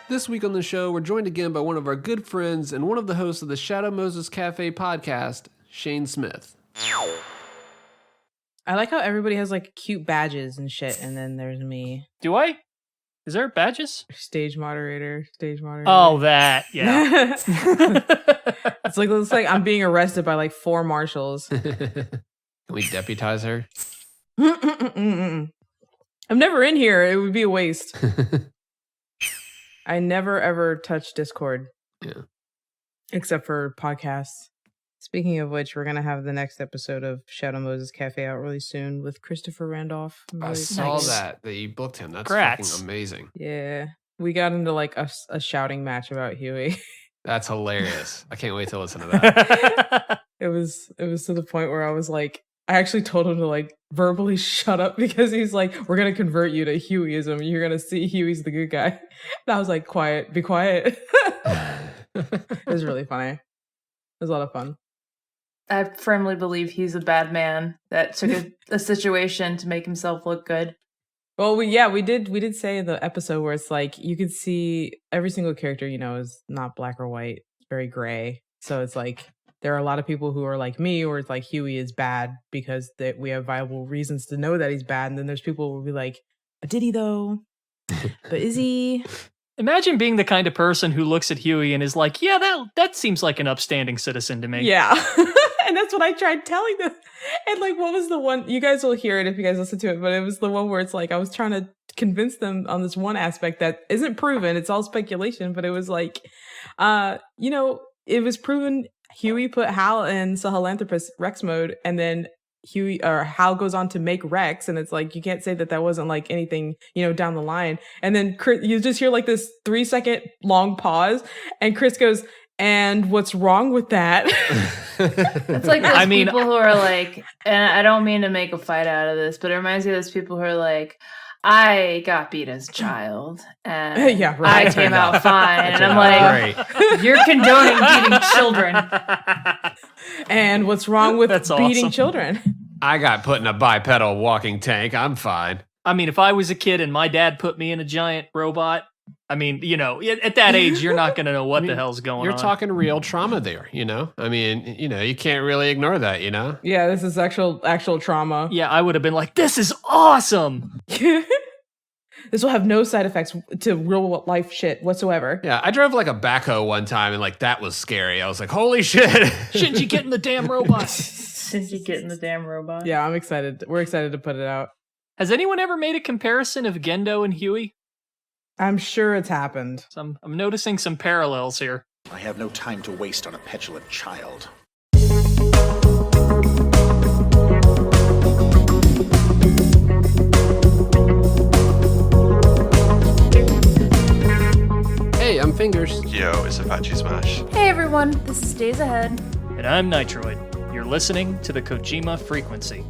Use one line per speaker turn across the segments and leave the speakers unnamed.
This week on the show, we're joined again by one of our good friends and one of the hosts of the Shadow Moses Cafe podcast, Shaine Smith.
I like how everybody has like cute badges and shit, and then there's me.
Do I? Is there badges?
Stage moderator.
Oh, that, yeah.
It's like I'm being arrested by like 4 marshals.
Can we deputize her?
I'm never in here. It would be a waste. I never ever touch Discord.
Yeah.
Except for podcasts. Speaking of which, we're going to have the next episode of Shadow Moses Cafe out really soon with Christopher Randolph.
I saw that you booked him. That's
Congrats.
fucking amazing.
Yeah. We got into like a shouting match about Huey.
That's hilarious. I can't wait to listen to that.
It was to the point where I was like, I actually told him to like verbally shut up because he's like, we're going to convert you to Hueyism. You're going to see Huey's the good guy. And I was like, quiet, be quiet. It was really funny. It was a lot of fun.
I firmly believe he's a bad man that took a situation to make himself look good.
Well, we did say in the episode where it's like you could see every single character, you know, is not black or white. It's very gray. So it's like there are a lot of people who are like me, or it's like Huey is bad because we have viable reasons to know that he's bad. And then there's people who will be like, but did he though? But is he?
Imagine being the kind of person who looks at Huey and is like, yeah, that seems like an upstanding citizen to me.
Yeah. And that's what I tried telling them. And like, what was the one? You guys will hear it if you guys listen to it, but it was the one where it's like, I was trying to convince them on this one aspect that isn't proven. It's all speculation, but it was like, you know, it was proven Huey put Hal in Sahelanthropus Rex mode, and then Hal goes on to make Rex, and it's like you can't say that wasn't like anything, you know, down the line. And then you just hear like this 3-second long pause, and Chris goes, "And what's wrong with that?"
It's like those people who are like, and I don't mean to make a fight out of this, but it reminds me of those people who are like, I got beat as a child, and
yeah, right.
I came out fine. And I'm like, you're condoning beating children.
And what's wrong with
That's
beating
awesome.
children?
I got put in a bipedal walking tank. I'm fine.
I mean, if I was a kid and my dad put me in a giant robot, I mean, you know, at that age, you're not going to know what the hell's going on.
You're talking real trauma there, you know? I mean, you know, you can't really ignore that, you know?
Yeah, this is actual trauma.
Yeah, I would have been like, this is awesome.
This will have no side effects to real life shit whatsoever.
Yeah, I drove like a backhoe one time and like that was scary. I was like, holy shit.
Shouldn't you get in the damn robot?
Since you get in the damn robot.
Yeah, I'm excited. We're excited to put it out.
Has anyone ever made a comparison of Gendo and Huey?
I'm sure it's happened.
I'm noticing some parallels here.
I have no time to waste on a petulant child.
Hey, I'm Fingers.
Yo, it's Apache Smash.
Hey everyone, this is Days Ahead.
And I'm Nitroid. You're listening to the Kojima Frequency.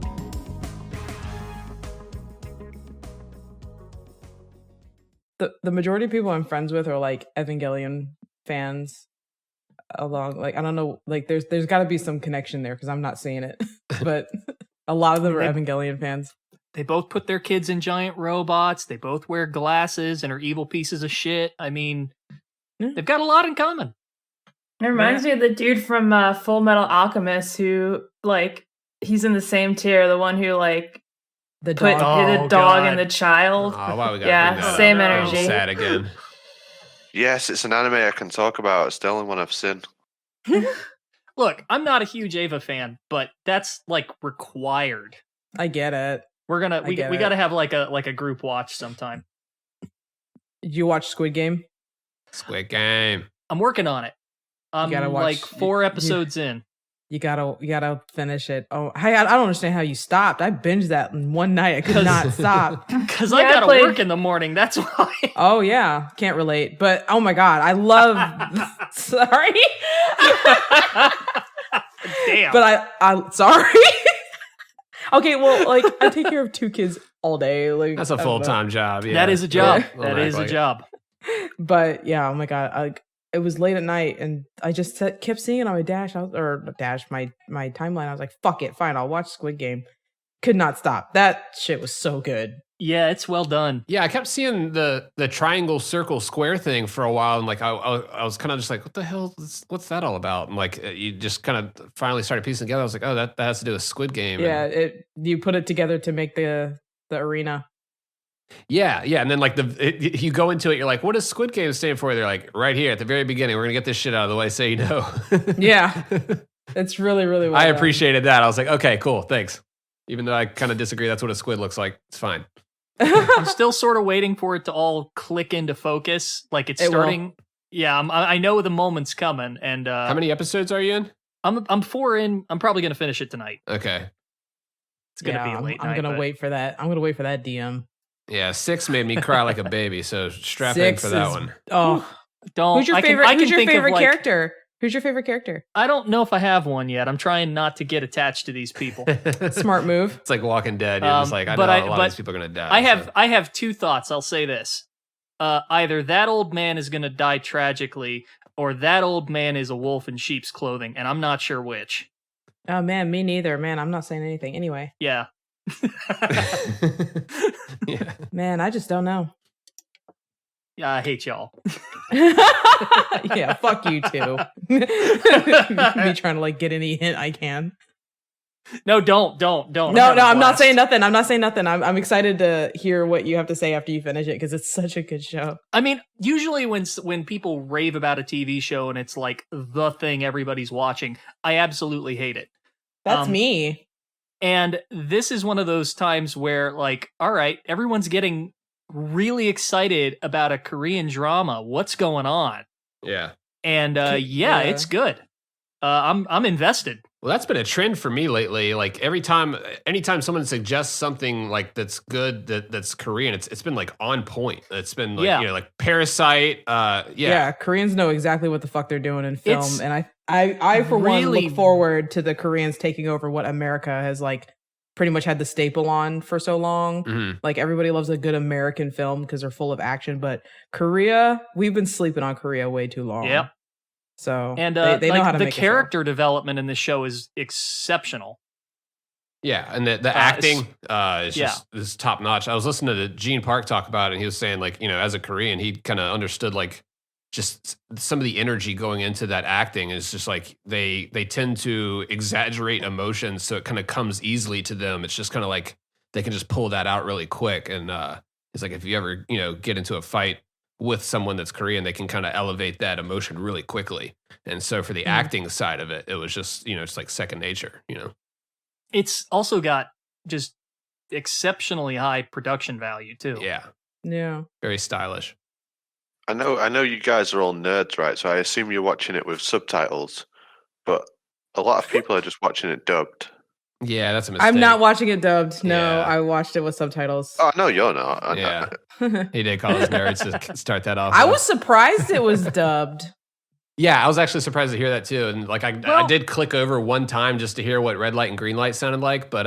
The majority of people I'm friends with are like Evangelion fans. Along, like, I don't know, like there's got to be some connection there because I'm not seeing it. But a lot of them are Evangelion fans.
They both put their kids in giant robots. They both wear glasses and are evil pieces of shit. I mean, they've got a lot in common.
It reminds me of the dude from Full Metal Alchemist who, like, he's in the same tier, the one who, like,
the
dog and the child.
Oh, wow, we gotta bring that
same
up.
energy.
I'm sad again.
Yes, it's an anime I can talk about. It's the only one I've seen.
Look, I'm not a huge Ava fan, but that's like required.
I get it.
We got to have like a group watch sometime.
Did you watch Squid Game?
Squid Game.
I'm working on it. I'm
gotta watch,
like 4 episodes in.
You gotta finish it. Oh, I don't understand how you stopped. I binged that in one night. I could not stop.
Because I gotta work in the morning. That's why.
Oh yeah, can't relate. But oh my god, I love. Sorry.
Damn.
But I sorry. Okay, well, like I take care of 2 kids all day. Like
That's a full-time job. Yeah.
That is a job.
Yeah.
That is a job.
But yeah, oh my god, it was late at night, and I just kept seeing it on my my timeline. I was like, "Fuck it, fine, I'll watch Squid Game." could not stop. That shit was so good.
Yeah, it's well done.
Yeah, I kept seeing the triangle, circle, square thing for a while, and like I was kind of just like, what the hell? What's that all about? And like you just kind of finally started piecing together. I was like, oh, that has to do with Squid Game.
Yeah,
and
you put it together to make the arena.
yeah, and then like you go into it, you're like, what does Squid Game stand for? They're like, right here at the very beginning, we're gonna get this shit out of the way, so you know.
Yeah, it's really, really well
I
done.
appreciated that. I was like, okay, cool, thanks. Even though I kind of disagree, that's what a squid looks like. It's fine.
I'm still sort of waiting for it to all click into focus. Like it's starting. Yeah, I know the moment's coming. And
how many episodes are you in?
I'm 4 in. I'm probably gonna finish it tonight.
Okay.
It's gonna be a late night.
I'm gonna wait for that. I'm gonna wait for that DM.
Yeah, 6 made me cry like a baby. So strap in for that one.
Oh,
don't.
Who's your favorite? Who's your favorite character? Who's your favorite character?
I don't know if I have one yet. I'm trying not to get attached to these people.
Smart move.
It's like Walking Dead. You're just like, I know a lot of these people are gonna die.
I have 2 thoughts. I'll say this: either that old man is gonna die tragically, or that old man is a wolf in sheep's clothing, and I'm not sure which.
Oh man, me neither. Man, I'm not saying anything. Anyway.
Yeah.
Yeah.
Man, I just don't know.
Yeah, I hate y'all.
Yeah, fuck you too. Me trying to like get any hint I can.
No, don't.
No, I'm not saying nothing. I'm excited to hear what you have to say after you finish it because it's such a good show.
I mean, usually when people rave about a TV show and it's like the thing everybody's watching, I absolutely hate it.
That's me.
And this is one of those times where, like, all right, everyone's getting really excited about a Korean drama. What's going on?
Yeah.
And yeah, it's good. I'm invested.
Well, that's been a trend for me lately. Like anytime someone suggests something like that's good, that's Korean, it's been like on point. It's been like, like Parasite.
Yeah, Koreans know exactly what the fuck they're doing in film, and I for one look forward to the Koreans taking over what America has like pretty much had the staple on for so long.
Mm-hmm.
Like everybody loves a good American film because they're full of action, but Korea, we've been sleeping on Korea way too long.
Yep.
So
and
they know how to
the
make
character development in this show is exceptional.
Yeah, and the acting is top notch. I was listening to Gene Park talk about it, and he was saying like, as a Korean, he kind of understood like just some of the energy going into that acting is just like they tend to exaggerate emotions, so it kind of comes easily to them. It's just kind of like they can just pull that out really quick. And it's like if you ever get into a fight with someone that's Korean, they can kind of elevate that emotion really quickly. And so for the acting side of it, it was just it's like second nature.
It's also got just exceptionally high production value too.
Yeah,
very stylish.
I know you guys are all nerds, right? So I assume you're watching it with subtitles, but a lot of people are just watching it dubbed.
Yeah, that's a mistake.
I'm not watching it dubbed. No,
Yeah.
I watched it with subtitles.
Oh, no, you're not.
Yeah. He did call us nerds to start that off.
I was surprised it was dubbed.
Yeah, I was actually surprised to hear that too. And like I did click over one time just to hear what red light and green light sounded like, but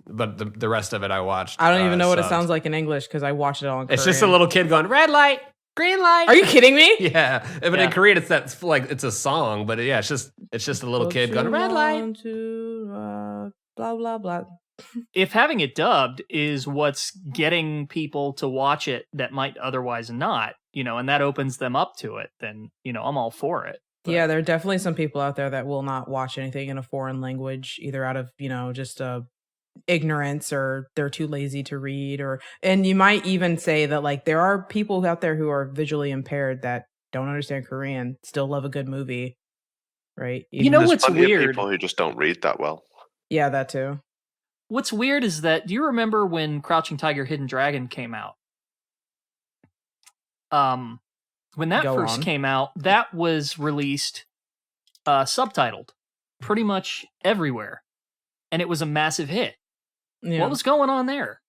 but the rest of it I watched.
I don't even know what it sounds like in English because I watched it all in Korean.
It's just a little kid going red light, green light.
Are you kidding me?
Yeah, but in Korean it's like it's a song, but yeah, it's just a little kid going red light.
Blah blah blah.
If having it dubbed is what's getting people to watch it that might otherwise not, and that opens them up to it, then, I'm all for it. But
yeah, there are definitely some people out there that will not watch anything in a foreign language, either out of, just ignorance or they're too lazy to read, and you might even say that like there are people out there who are visually impaired that don't understand Korean, still love a good movie, right?
There's
what's
plenty of
weird?
people who just don't read that well.
Yeah, that too.
What's weird is that, do you remember when Crouching Tiger, Hidden Dragon came out? When that first came out, that was released subtitled pretty much everywhere, and it was a massive hit.
Yeah.
What was going on there?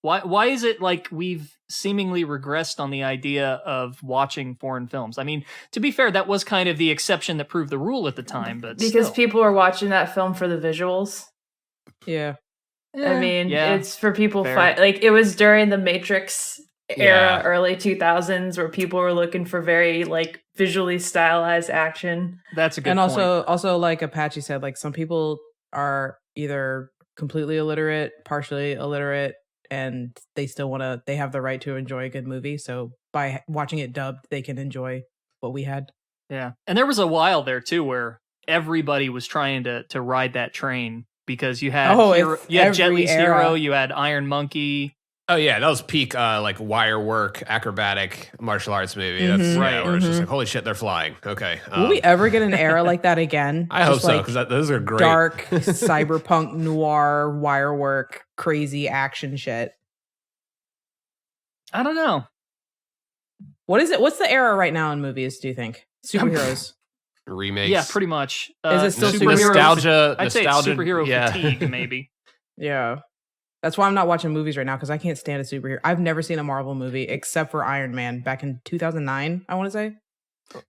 Why is it like we've seemingly regressed on the idea of watching foreign films? I mean, to be fair, that was kind of the exception that proved the rule at the time, but
because
still.
people were watching that film for the visuals.
Yeah.
I mean, it's for people like it was during the Matrix era, early 2000s, where people were looking for very like visually stylized action.
That's a good
and
point.
also like Apache said, like some people are either completely illiterate, partially illiterate, and they still they have the right to enjoy a good movie. So by watching it dubbed, they can enjoy what we had.
Yeah. And there was a while there too where everybody was trying to ride that train because you had Jet Li's Hero, you had Iron Monkey.
Oh yeah, that was peak like wire work, acrobatic martial arts movie. That's right. Where it's just like, holy shit, they're flying. Okay.
Will we ever get an era like that again?
I hope so, because those are great.
Dark, cyberpunk, noir, wire work, crazy action shit.
I don't know.
What is it? What's the era right now in movies, do you think? Superheroes.
Remakes.
Yeah, pretty much.
Is it still
nostalgia?
I'd say it's superhero fatigue, maybe.
Yeah. That's why I'm not watching movies right now, because I can't stand a superhero. I've never seen a Marvel movie except for Iron Man back in 2009, I want to say.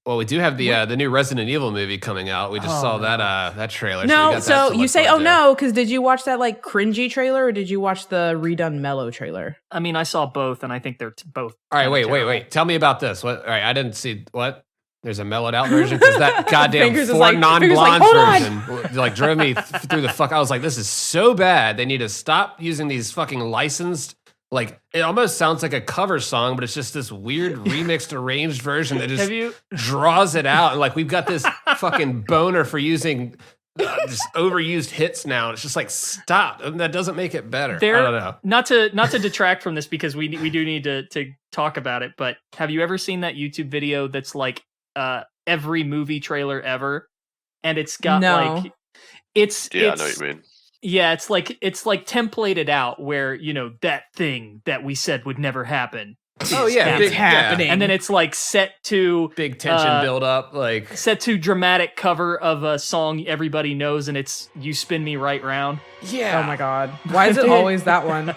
Well, we do have the new Resident Evil movie coming out. We just saw that trailer.
No, so you say, oh no, because did you watch that like cringy trailer or did you watch the redone mellow trailer?
I mean, I saw both, and I think they're both.
All right, wait. Tell me about this. What? All right, I didn't see what. There's a mellowed out version because that goddamn four non-blondes version like drove me through the fuck. I was like, this is so bad. They need to stop using these fucking licensed. Like it almost sounds like a cover song, but it's just this weird remixed, arranged version that just draws it out. And like we've got this fucking boner for using just overused hits now. It's just like stop. And that doesn't make it better. I don't know.
Not to detract from this because we do need to talk about it. But have you ever seen that YouTube video that's like every movie trailer ever, and it's got like
I know what you mean.
Yeah, it's like templated out where, you know, that thing that we said would never happen.
Oh yeah, big
happening.
And then it's like set to
big tension build up, like
set to dramatic cover of a song everybody knows, and it's You Spin Me Right Round.
Yeah. Oh my god. Why is it always that one?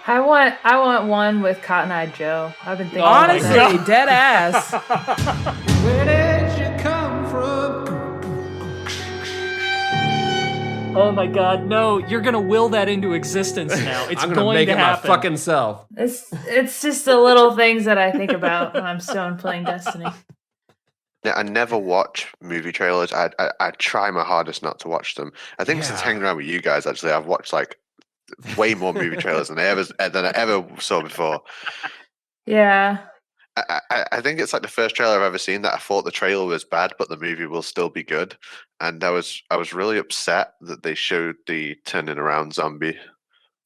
I want one with Cotton Eye Joe. I've been thinking
honestly, dead ass.
Where did you come from?
Oh my god, no, you're gonna will that into existence now. It's
I'm
going
make
to
it
happen.
my fucking self.
It's just the little things that I think about when I'm stoned playing Destiny.
Yeah, I never watch movie trailers. I try my hardest not to watch them. I think since hanging around with you guys, actually, I've watched like way more movie trailers than I ever saw before.
Yeah.
I think it's like the first trailer I've ever seen that I thought the trailer was bad, but the movie will still be good. And I was really upset that they showed the turning around zombie.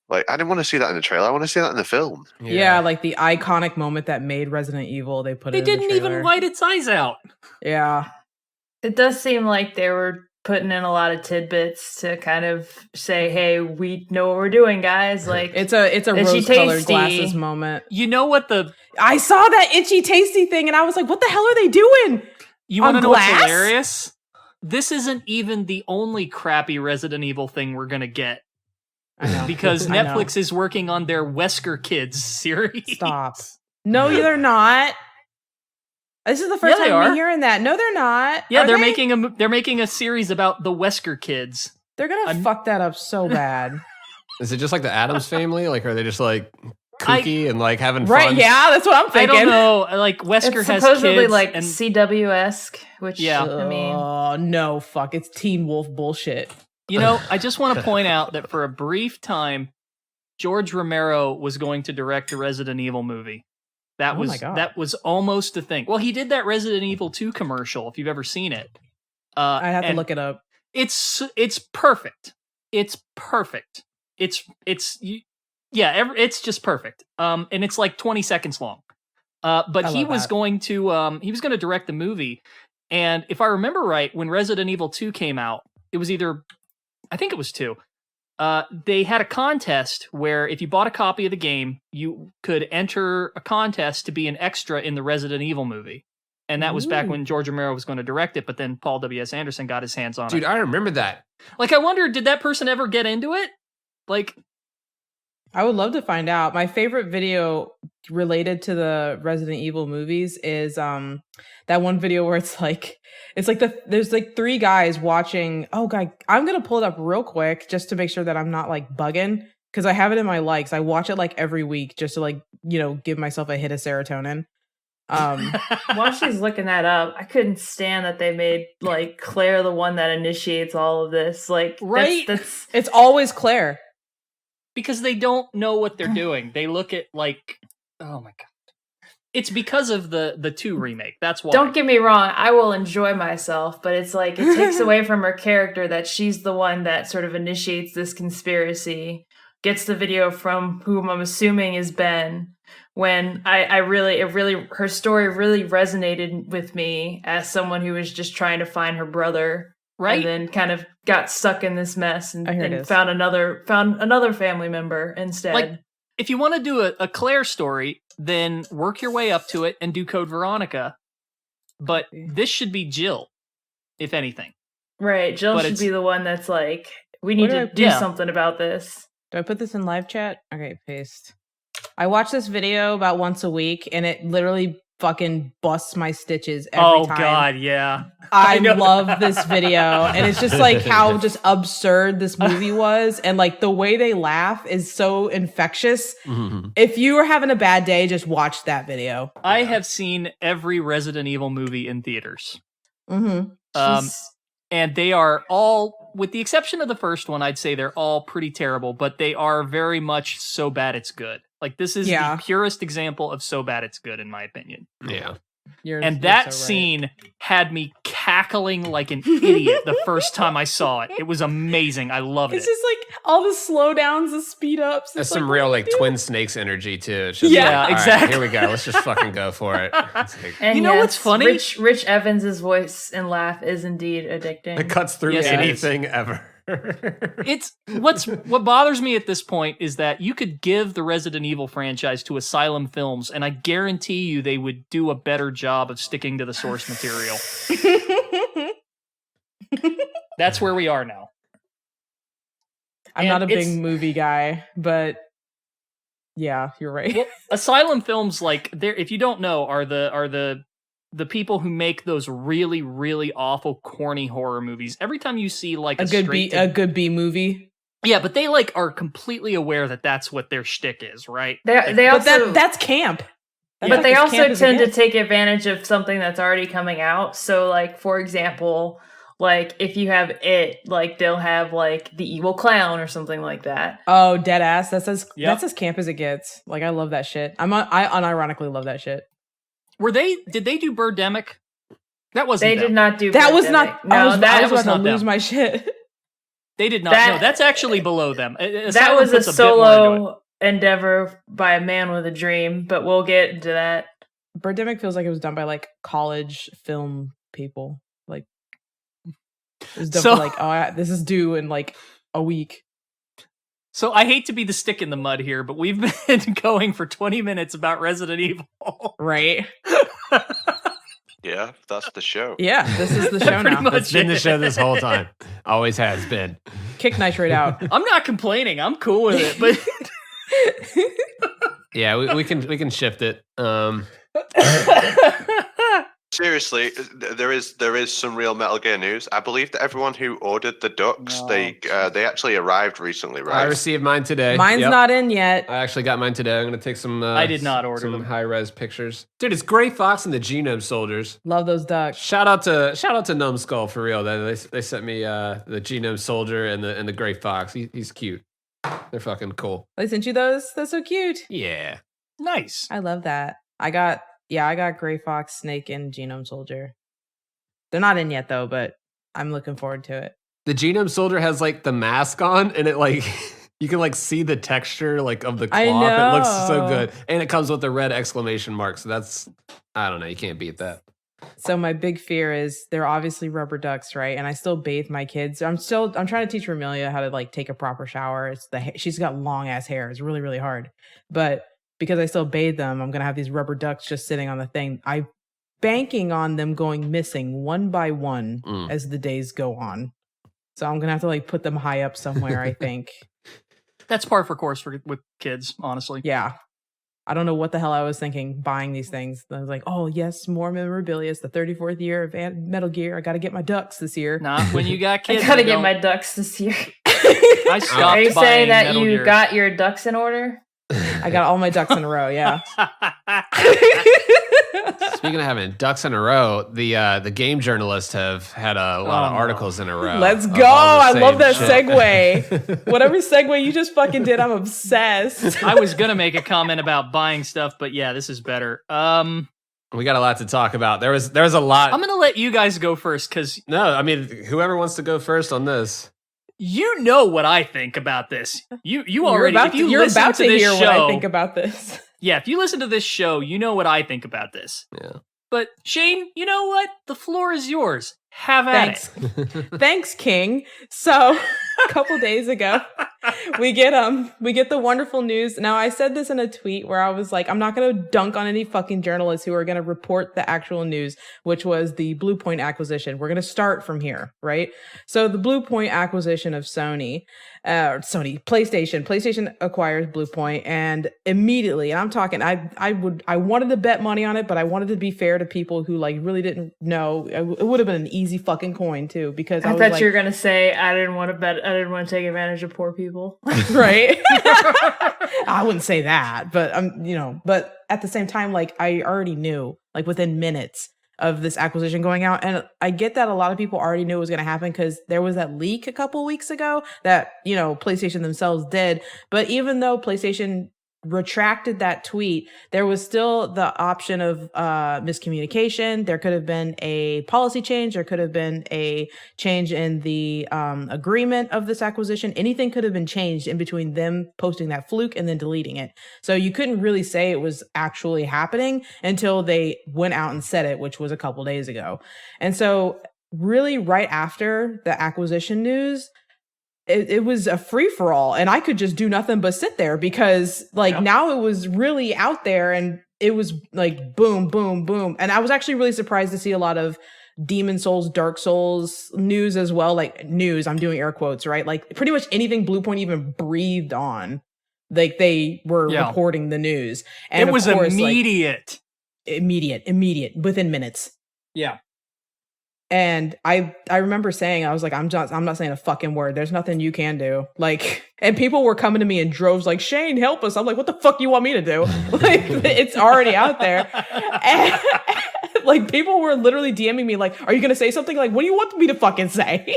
Like, I didn't want to see that in the trailer. I want to see that in the film.
Yeah, like the iconic moment that made Resident Evil. They
didn't even white its eyes out.
Yeah.
It does seem like they were putting in a lot of tidbits to kind of say, hey, we know what we're doing, guys. Like
it's a rose-colored glasses moment.
You know what
I saw that itchy tasty thing and I was like, what the hell are they doing?
You want to know what's hilarious? This isn't even the only crappy Resident Evil thing we're gonna get. Because Netflix is working on their Wesker Kids series.
Stop. No, they're not. This is the first time I'm hearing that. No, they're not.
Yeah, they're making a series about the Wesker Kids.
They're gonna fuck that up so bad.
Is it just like the Addams Family? Like, are they just like kooky and like having fun?
Right? Yeah, that's what I'm thinking.
I don't know. Like Wesker
it's
has
supposedly
kids
like
and
CW-esque, which
I
mean,
oh no, fuck! It's Teen Wolf bullshit.
You know, I just want to point out that for a brief time, George Romero was going to direct a Resident Evil movie. That was almost a thing. Well, he did that Resident Evil 2 commercial, if you've ever seen it.
I have to look it up.
It's perfect. It's perfect. It's just perfect. And it's like 20 seconds long. But he was going to direct the movie. And if I remember right, when Resident Evil 2 came out, it was I think it was 2. They had a contest where if you bought a copy of the game, you could enter a contest to be an extra in the Resident Evil movie. And that was back when George Romero was going to direct it, but then Paul W.S. Anderson got his hands on it.
Dude, I remember that.
Like, I wonder, did that person ever get into it? Like,
I would love to find out. My favorite video related to the Resident Evil movies is that one video where it's like there's like 3 guys watching. Oh god, I'm gonna pull it up real quick just to make sure that I'm not like bugging, because I have it in my likes. I watch it like every week just to like, you know, give myself a hit of serotonin.
While she's looking that up, I couldn't stand that they made like Claire the one that initiates all of this. Like,
right?
That's
it's always Claire
because they don't know what they're doing. They look at like, oh my god, it's because of the 2 remake. That's why.
Don't get me wrong, I will enjoy myself, but it's like it takes away from her character that she's the one that sort of initiates this conspiracy, gets the video from whom I'm assuming is Ben. When her story really resonated with me as someone who was just trying to find her brother,
right?
And then kind of got stuck in this mess and found another family member instead.
Like, if you want to do a Claire story, then work your way up to it and do Code Veronica. But this should be Jill, if anything.
Right, Jill should be the one that's like, we need to do something about this.
Do I put this in live chat? Okay, paste. I watch this video about once a week, and it literally fucking busts my stitches every time.
Oh god, yeah.
I love this video, and it's just like how just absurd this movie was, and like the way they laugh is so infectious. Mm-hmm. If you are having a bad day, just watch that video.
I have seen every Resident Evil movie in theaters.
Mm-hmm.
And they are all, with the exception of the first one, I'd say they're all pretty terrible, but they are very much so bad it's good. Like, this is the purest example of so bad it's good, in my opinion.
Yeah.
That scene had me cackling like an idiot the first time I saw it. It was amazing. I loved it.
It's just like all the slowdowns, the speed ups.
That's some real like Twin Snakes energy too. It's
just
exactly.
Right,
here we go. Let's just fucking go for it.
And
you know what's funny?
Rich Evans's voice and laugh is indeed addicting.
It cuts through anything ever.
It's what bothers me at this point is that you could give the Resident Evil franchise to Asylum Films, and I guarantee you they would do a better job of sticking to the source material. That's where we are now.
I'm not a big movie guy, but yeah, you're right.
Well, Asylum Films, like, if you don't know, are the people who make those really, really awful, corny horror movies. Every time you see like a
good B movie,
yeah, but they like are completely aware that that's what their shtick is, right?
That's camp.
But they also tend to take advantage of something that's already coming out. So, like, for example, like if you have it, like they'll have like the evil clown or something like that.
Oh, dead ass. That's as camp as it gets. Like, I love that shit. I unironically love that shit.
Did they do Birdemic? That wasn't
They
them.
did not do
that
Birdemic.
Was not
no,
I was
that
about to
not
lose
them.
my shit.
They did not. No, that's actually below them.
That was a solo endeavor by a man with a dream, but we'll get into that.
Birdemic feels like it was done by like college film people. Like, it was done for like, this is due in like a week.
So I hate to be the stick in the mud here, but we've been going for 20 minutes about Resident Evil.
Right.
Yeah, that's the show.
Yeah, this is the show now.
It's been the show this whole time. Always has been.
Kick Nitrate out.
I'm not complaining. I'm cool with it, but
yeah, we can shift it.
Seriously, there is some real Metal Gear news. I believe that everyone who ordered the ducks, they actually arrived recently, right?
I received mine today.
Mine's not in yet.
I actually got mine today. I'm going to take some.
I did not order
some
them.
high-res pictures. Dude, it's Gray Fox and the Genome Soldiers.
Love those ducks.
Shout out to Numbskull for real. They sent me the Genome Soldier and the Gray Fox. He's cute. They're fucking cool.
They sent you those? That's so cute.
Yeah.
Nice.
I love that. I got Gray Fox, Snake, and Genome Soldier. They're not in yet though, but I'm looking forward to it.
The Genome Soldier has like the mask on, and it like you can like see the texture like of the cloth. It looks so good, and it comes with the red exclamation mark. So that's, I don't know, you can't beat that.
So my big fear is they're obviously rubber ducks, right? And I still bathe my kids. I'm trying to teach Romelia how to like take a proper shower. She's got long ass hair. It's really, really hard. But because I still bathe them, I'm gonna have these rubber ducks just sitting on the thing. I'm banking on them going missing one by one as the days go on. So I'm gonna have to like put them high up somewhere, I think.
That's par for course with kids, honestly.
Yeah. I don't know what the hell I was thinking buying these things. I was like, oh, yes, more memorabilia. It's the 34th year of Metal Gear. I got to get my ducks this year.
Not when you got kids.
I got to get my ducks this year.
I stopped
Are you saying that
Metal
you
Gear.
got your ducks in order?
I got all my ducks in a row, yeah.
Speaking of having ducks in a row, the game journalists have had a lot of articles in a row.
Let's go. I love that segue. Whatever segue you just fucking did, I'm obsessed.
I was going to make a comment about buying stuff, but yeah, this is better.
We got a lot to talk about. There was a lot.
I'm going to let you guys go first because...
No, I mean, whoever wants to go first on this.
You know what I think about this. You already...
You're about to hear what I think about this.
Yeah, if you listen to this show, you know what I think about this.
Yeah.
But Shaine, you know what? The floor is yours. Have at it.
Thanks, King. So, a couple days ago, we get the wonderful news. Now, I said this in a tweet where I was like, I'm not going to dunk on any fucking journalists who are going to report the actual news, which was the Bluepoint acquisition. We're going to start from here, right? So, the Bluepoint acquisition of PlayStation acquires Bluepoint, and immediately, and I'm talking, I wanted to bet money on it, but I wanted to be fair to people who like really didn't know. It would have been an easy fucking coin too, because
I thought you were gonna say I didn't want to take advantage of poor people.
Right? I wouldn't say that, but but at the same time, like I already knew, like within minutes of this acquisition going out, and I get that a lot of people already knew it was going to happen because there was that leak a couple weeks ago that PlayStation themselves did. But even though PlayStation retracted that tweet, there was still the option of miscommunication. There could have been a policy change. There could have been a change in the agreement of this acquisition. Anything could have been changed in between them posting that fluke and then deleting it. So you couldn't really say it was actually happening until they went out and said it, which was a couple days ago. And so really right after the acquisition news, it was a free-for-all, and I could just do nothing but sit there because now it was really out there, and it was like boom, boom, boom. And I was actually really surprised to see a lot of Demon Souls, Dark Souls news as well. Like news, I'm doing air quotes, right? Like pretty much anything Bluepoint even breathed on, like they were reporting the news. And
it was
of course,
immediate.
Immediate, within minutes.
Yeah.
And I remember saying, I was like, I'm not saying a fucking word. There's nothing you can do. Like, and people were coming to me in droves like, Shaine, help us. I'm like, what the fuck you want me to do? Like, it's already out there. And, like, people were literally DMing me like, are you going to say something? Like, what do you want me to fucking say?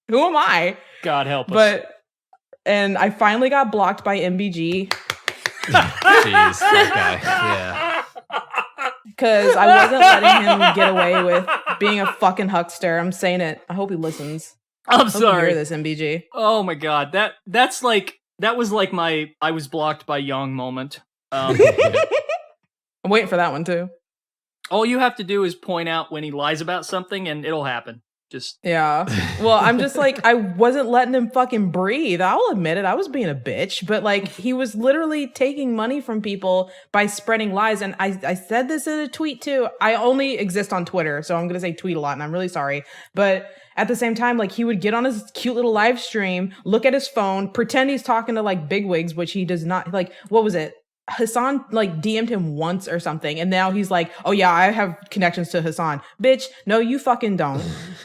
Who am I?
God help us.
And I finally got blocked by MBG.
Jeez, that guy. Yeah.
Because I wasn't letting him get away with being a fucking huckster. I'm saying it. I hope he listens.
I'm sorry.
Hear this, MBG.
Oh my god, that was like my I was blocked by Young moment.
I'm waiting for that one too.
All you have to do is point out when he lies about something, and it'll happen.
Yeah. Well, I'm just like, I wasn't letting him fucking breathe. I'll admit it. I was being a bitch, but like he was literally taking money from people by spreading lies. And I said this in a tweet too. I only exist on Twitter, so I'm going to say tweet a lot, and I'm really sorry. But at the same time, like he would get on his cute little live stream, look at his phone, pretend he's talking to like bigwigs, which he does not. Like, what was it? Hassan like DM'd him once or something, and now he's like, oh yeah, I have connections to Hassan. Bitch, no, you fucking don't.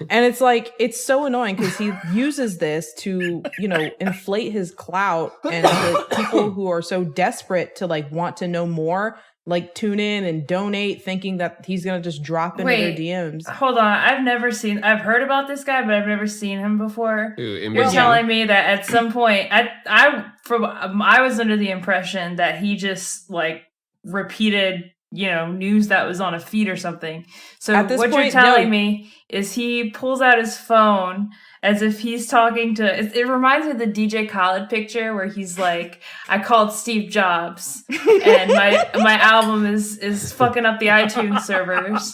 And it's like, it's so annoying because he uses this to, inflate his clout, and the people who are so desperate to like want to know more, like tune in and donate thinking that he's gonna just drop into their DMs.
Hold on, I've heard about this guy, but I've never seen him before. You're telling me that at some point, I was under the impression that he just like repeated, news that was on a feed or something. So what you're telling me is he pulls out his phone as if he's talking to. It reminds me of the DJ Khaled picture where he's like, "I called Steve Jobs, and my album is fucking up the iTunes servers."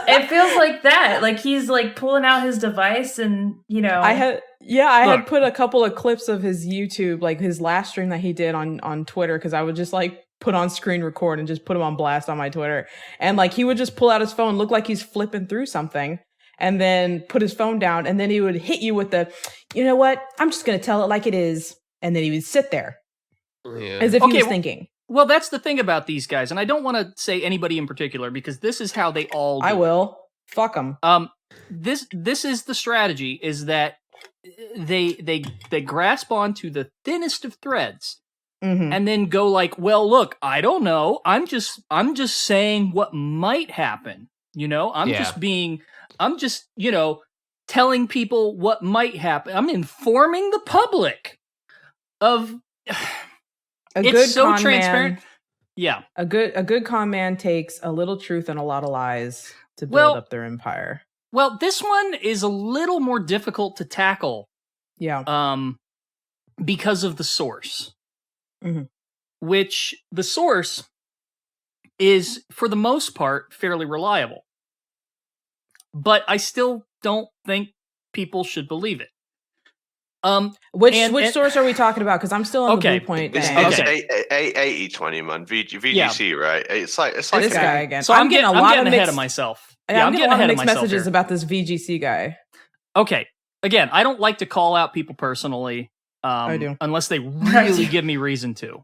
It feels like that. Like he's like pulling out his device, and
I had put a couple of clips of his YouTube, like his last stream that he did on Twitter, because I would just like put on screen record and just put him on blast on my Twitter, and like he would just pull out his phone, look like he's flipping through something, and then put his phone down, and then he would hit you with the, you know what, I'm just going to tell it like it is. And then he would sit there as if he was thinking.
Well, that's the thing about these guys. And I don't want to say anybody in particular, because this is how they all do.
I will. Fuck them.
This is the strategy, is that they grasp onto the thinnest of threads and then go like, well, look, I don't know. I'm just saying what might happen. You know, I'm just, you know, telling people what might happen. I'm informing the public of it's so transparent. Man, yeah.
A good con man takes a little truth and a lot of lies to build up their empire.
Well, this one is a little more difficult to tackle.
Yeah.
Because of the source. Which the source is, for the most part, fairly reliable. But I still don't think people should believe it.
Which source are we talking about? Because I'm still on the Bluepoint.
It's 80/20, man. VGC, right? It's like
this guy again.
So I'm getting a lot ahead of myself.
I'm getting a lot of mixed messages about this VGC guy.
Okay. Again, I don't like to call out people personally.
I do.
Unless they really give me reason to.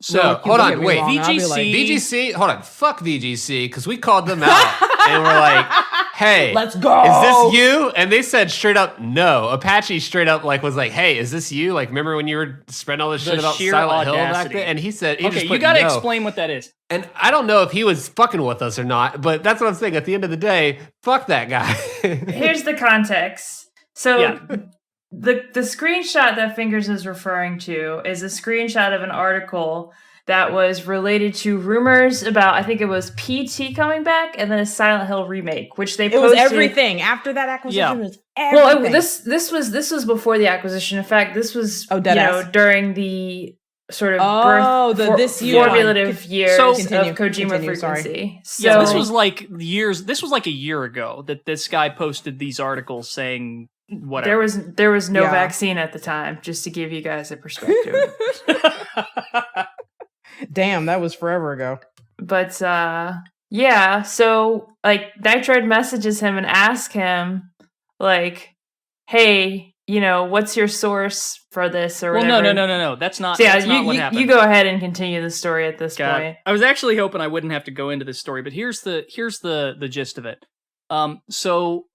So hold on, wait.
VGC,
hold on. Fuck VGC, because we called them out and we're like, "Hey,
let's go.
Is this you?" And they said straight up, "No." Apache straight up was like, "Hey, is this you?" Like, remember when you were spreading all this shit about Silent Hill back then? And he said,
"Okay, you got to explain what that is."
And I don't know if he was fucking with us or not, but that's what I'm saying. At the end of the day, fuck that guy.
Here's the context. So. Yeah. The screenshot that Fingers is referring to is a screenshot of an article that was related to rumors about, I think it was PT coming back and then a Silent Hill remake, which they posted.
It was everything after that acquisition. Was everything.
Well, this was before the acquisition. In fact, this was during the sort of formulative years of Kojima Frequency.
So this was like years. This was like a year ago that this guy posted these articles saying. Whatever.
There was no vaccine at the time, just to give you guys a perspective.
Damn, that was forever ago.
But yeah, so like Nitroid messages him and asks him like, "Hey, you know, what's your source for this or whatever?"
No. That's not.
So,
that's not what happened.
You go ahead and continue the story at this point.
I was actually hoping I wouldn't have to go into this story, but here's the gist of it. So.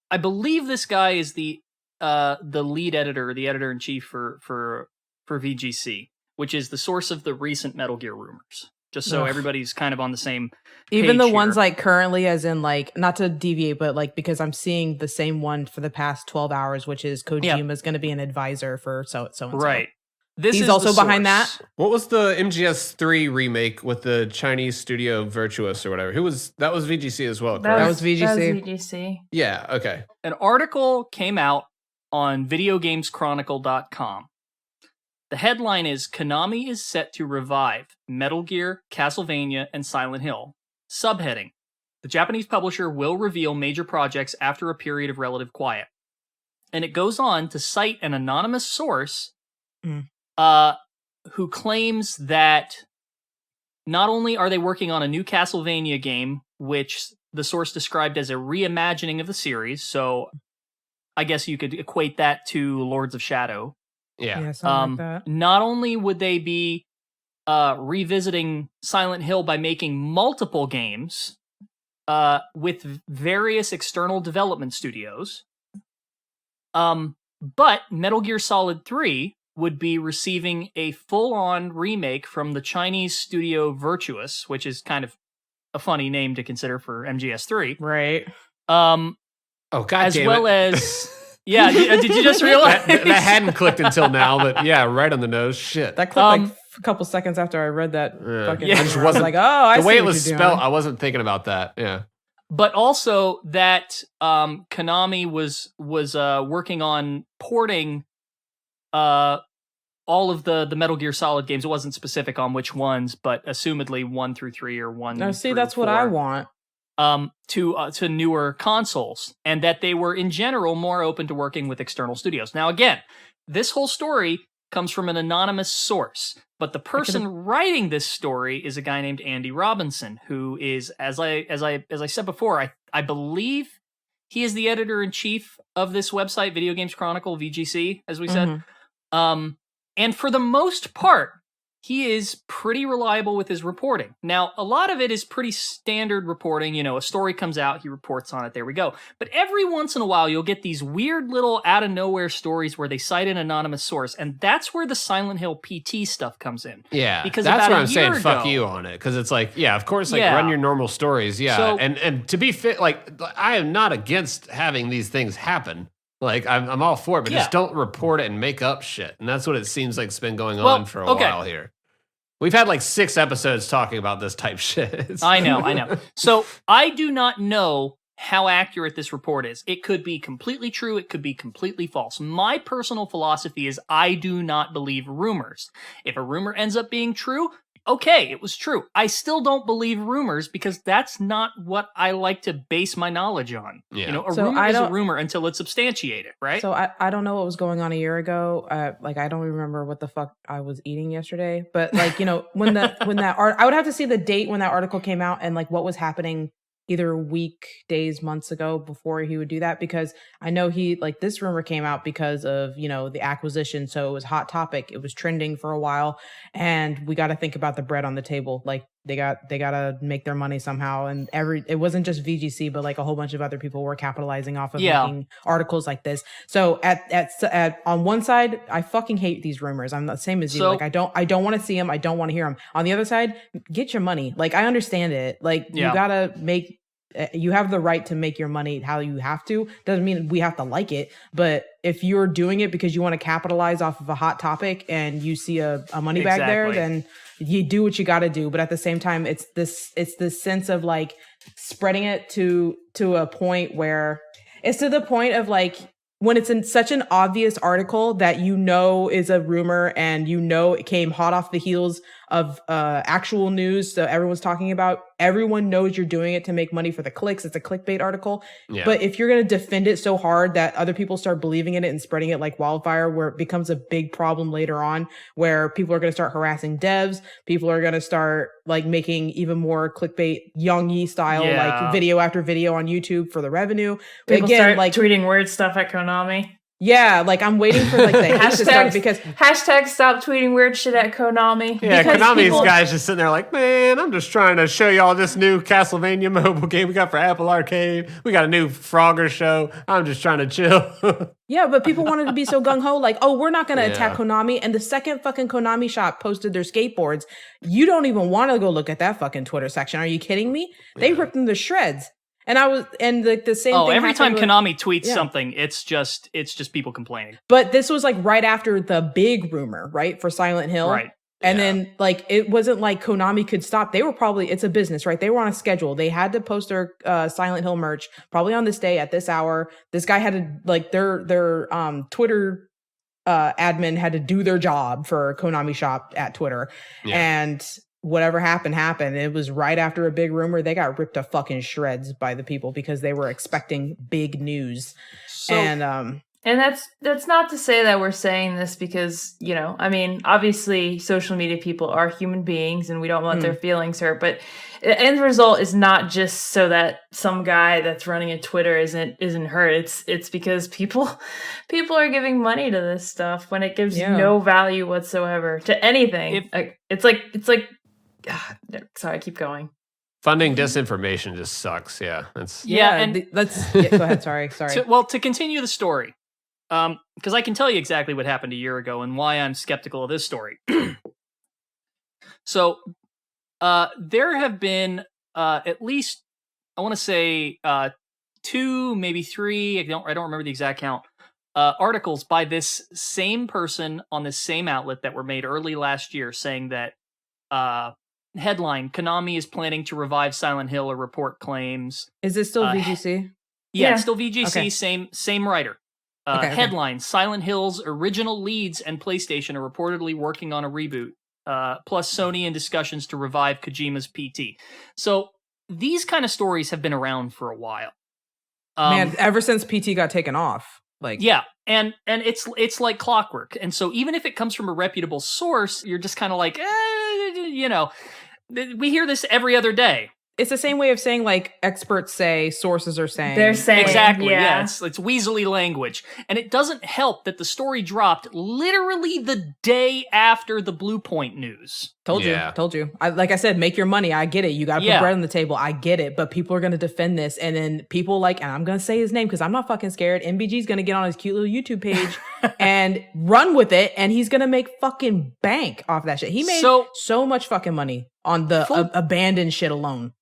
I believe this guy is the lead editor, the editor-in-chief for VGC, which is the source of the recent Metal Gear rumors. Just so everybody's kind of on the same page.
Even the ones like currently, as in like, not to deviate, but like because I'm seeing the same one for the past 12 hours, which is Kojima's going to be an advisor for so and so.
Right.
He's also behind that.
What was the MGS3 remake with the Chinese studio Virtuous or whatever? That was VGC as well, correct?
That was VGC.
That was VGC.
Yeah, okay.
An article came out on videogameschronicle.com. The headline is Konami is set to revive Metal Gear, Castlevania, and Silent Hill. Subheading: the Japanese publisher will reveal major projects after a period of relative quiet. And it goes on to cite an anonymous source who claims that not only are they working on a new Castlevania game, which the source described as a reimagining of the series, so I guess you could equate that to Lords of Shadow.
Yeah.
Something like that.
Not only would they be revisiting Silent Hill by making multiple games with various external development studios, but Metal Gear Solid 3 would be receiving a full-on remake from the Chinese studio Virtuous, which is kind of a funny name to consider for MGS3.
Right.
Oh, God
as
damn
well
it.
As... Yeah, did you just realize?
that hadn't clicked until now, but yeah, right on the nose. Shit.
That clicked like a couple seconds after I read that. Fucking
I just wasn't
like, oh, I see
the way it
what
was
you're
spelled,
doing.
I wasn't thinking about that. Yeah.
But also that Konami was working on porting all of the Metal Gear Solid games. It wasn't specific on which ones, but assumedly 1 through 3 or 1
No, see,
through
that's
4,
what I want.
to newer consoles, and that they were in general more open to working with external studios. Now, again, this whole story comes from an anonymous source, but the person writing this story is a guy named Andy Robinson, who is, as I said before, I believe he is the editor-in-chief of this website, Video Games Chronicle, VGC, as we said. And for the most part, he is pretty reliable with his reporting. Now, a lot of it is pretty standard reporting. You know, a story comes out, he reports on it, there we go. But every once in a while, you'll get these weird little out-of-nowhere stories where they cite an anonymous source, and that's where the Silent Hill PT stuff comes in.
Yeah,
because
that's where I'm saying
ago,
fuck you on it, because it's like, yeah, of course, like, run your normal stories, yeah. So, and to be fit, like, I am not against having these things happen. Like, I'm all for it, but just don't report it and make up shit. And that's what it seems like it's been going on for a while here. We've had like 6 episodes talking about this type shit.
I know. So I do not know how accurate this report is. It could be completely true. It could be completely false. My personal philosophy is I do not believe rumors. If a rumor ends up being true, okay, it was true. I still don't believe rumors because that's not what I like to base my knowledge on. Yeah. You know, a rumor is a rumor until it's substantiated, right?
So I don't know what was going on a year ago. Like, I don't remember what the fuck I was eating yesterday. But like, you know, when that I would have to see the date when that article came out and like what was happening either week, days, months ago before he would do that, because I know this rumor came out because of, you know, the acquisition. So it was hot topic. It was trending for a while, and we got to think about the bread on the table. Like they got to make their money somehow. And it wasn't just VGC, but like a whole bunch of other people were capitalizing off of making articles like this. So at on one side, I fucking hate these rumors. I'm the same as you. Like I don't want to see them. I don't want to hear them. On the other side, get your money. Like I understand it. Like you gotta you have the right to make your money how you have to. Doesn't mean we have to like it, but if you're doing it because you want to capitalize off of a hot topic and you see a money bag there, then you do what you got to do. But at the same time, it's this sense of like spreading it to a point where it's to the point of like when it's in such an obvious article that you know is a rumor and you know it came hot off the heels of actual news, so everyone's talking about, everyone knows you're doing it to make money for the clicks. It's a clickbait article. Yeah. But if you're going to defend it so hard that other people start believing in it and spreading it like wildfire, where it becomes a big problem later on, where people are going to start harassing devs, people are going to start like making even more clickbait Young Yi style, like video after video on YouTube for the revenue.
People start like tweeting weird stuff at Konami.
Yeah, like I'm waiting for like the hate to start because
hashtag stop tweeting weird shit at Konami.
Yeah, Konami's guys just sitting there like, man, I'm just trying to show y'all this new Castlevania mobile game we got for Apple Arcade. We got a new Frogger show. I'm just trying to chill.
Yeah, but people wanted to be so gung-ho, like, oh, we're not going to attack Konami. And the second fucking Konami shop posted their skateboards, you don't even want to go look at that fucking Twitter section. Are you kidding me? They ripped them to shreds. And like the same thing.
Every time Konami tweets something, it's just people complaining.
But this was like right after the big rumor, right, for Silent Hill. Right. And then like it wasn't like Konami could stop. They were probably, it's a business, right? They were on a schedule. They had to post their Silent Hill merch probably on this day at this hour. This guy had to like their Twitter admin had to do their job for Konami shop at Twitter. Yeah. And whatever happened. It was right after a big rumor. They got ripped to fucking shreds by the people because they were expecting big news. And
that's not to say that we're saying this because, you know, I mean, obviously social media people are human beings and we don't want their feelings hurt, but the end result is not just so that some guy that's running a Twitter isn't hurt. It's because people are giving money to this stuff when it gives no value whatsoever to anything. It's like sorry, keep going.
Funding disinformation just sucks. Yeah,
let's go ahead. Sorry.
To continue the story, because I can tell you exactly what happened a year ago and why I'm skeptical of this story. So, there have been at least, I want to say 2, maybe 3. I don't remember the exact count. Articles by this same person on this same outlet that were made early last year, saying that. Headline: Konami is planning to revive Silent Hill or report claims.
Is this still VGC?
Yeah, it's still VGC. Okay. Same writer. Headline: Silent Hill's original leads and PlayStation are reportedly working on a reboot. Plus Sony in discussions to revive Kojima's PT. So these kind of stories have been around for a while.
Man, ever since PT got taken off. Like
and it's like clockwork. And so even if it comes from a reputable source, you're just kind of like, you know. We hear this every other day.
it's the same way of saying like experts say, sources are saying.
They're saying
exactly.
yeah.
Yeah, it's weaselly language, and it doesn't help that the story dropped literally the day after the Bluepoint news.
Told you. Like I said, make your money. I get it. You got to put bread on the table. I get it. But people are going to defend this, and then people like, and I'm going to say his name because I'm not fucking scared. MBG's going to get on his cute little YouTube page and run with it, and he's going to make fucking bank off that shit. He made so much fucking money on the abandoned shit alone.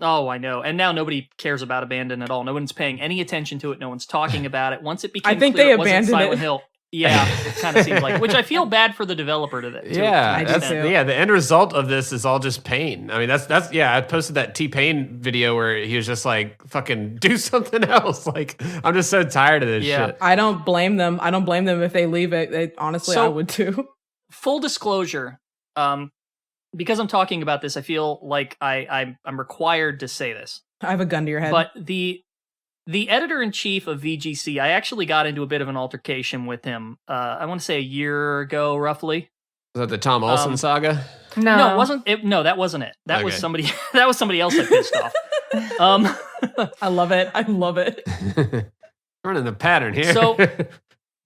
Oh, I know. And now nobody cares about Abandon at all. No one's paying any attention to it. No one's talking about it. Once it became clear
they
it wasn't
abandoned
Silent
it.
Hill. Yeah, it kind of seems like, which I feel bad for the developer to that.
The end result of this is all just pain. I mean, that's I posted that T-Pain video where he was just like, fucking do something else. Like, I'm just so tired of this shit.
I don't blame them. If they leave it. Honestly, I would too.
Full disclosure, because I'm talking about this, I feel like I'm required to say this.
I have a gun to your head.
But the editor-in-chief of VGC, I actually got into a bit of an altercation with him, I want to say a year ago, roughly.
Was that the Tom Olsen saga?
No, it wasn't. That wasn't it. That was somebody. That was somebody else that pissed off.
I love it.
Running the pattern here.
So,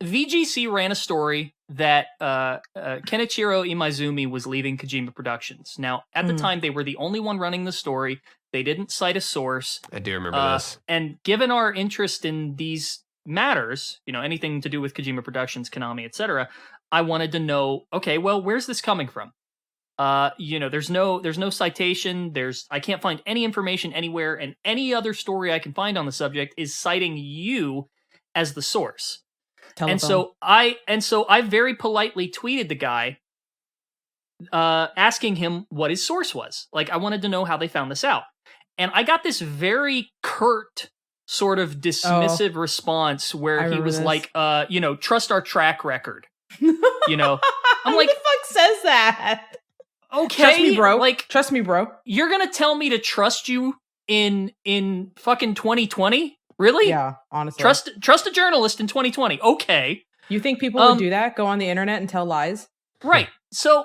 VGC ran a story that Kenichiro Imaizumi was leaving Kojima Productions. Now, at the time, they were the only one running the story. They didn't cite a source.
I do remember this.
And given our interest in these matters, anything to do with Kojima Productions, Konami, etc., I wanted to know, okay, well, where's this coming from? There's no citation. I can't find any information anywhere, and any other story I can find on the subject is citing you as the source.
Telephone.
And so I very politely tweeted the guy, asking him what his source was. Like, I wanted to know how they found this out. And I got this very curt, sort of dismissive response where he was like, trust our track record. I'm like,
who the fuck says that?
Okay,
trust me, bro.
Like,
trust me, bro.
You're gonna tell me to trust you in fucking 2020? Really?
Yeah, honestly.
Trust a journalist in 2020. Okay.
You think people would do that? Go on the internet and tell lies?
Right. So,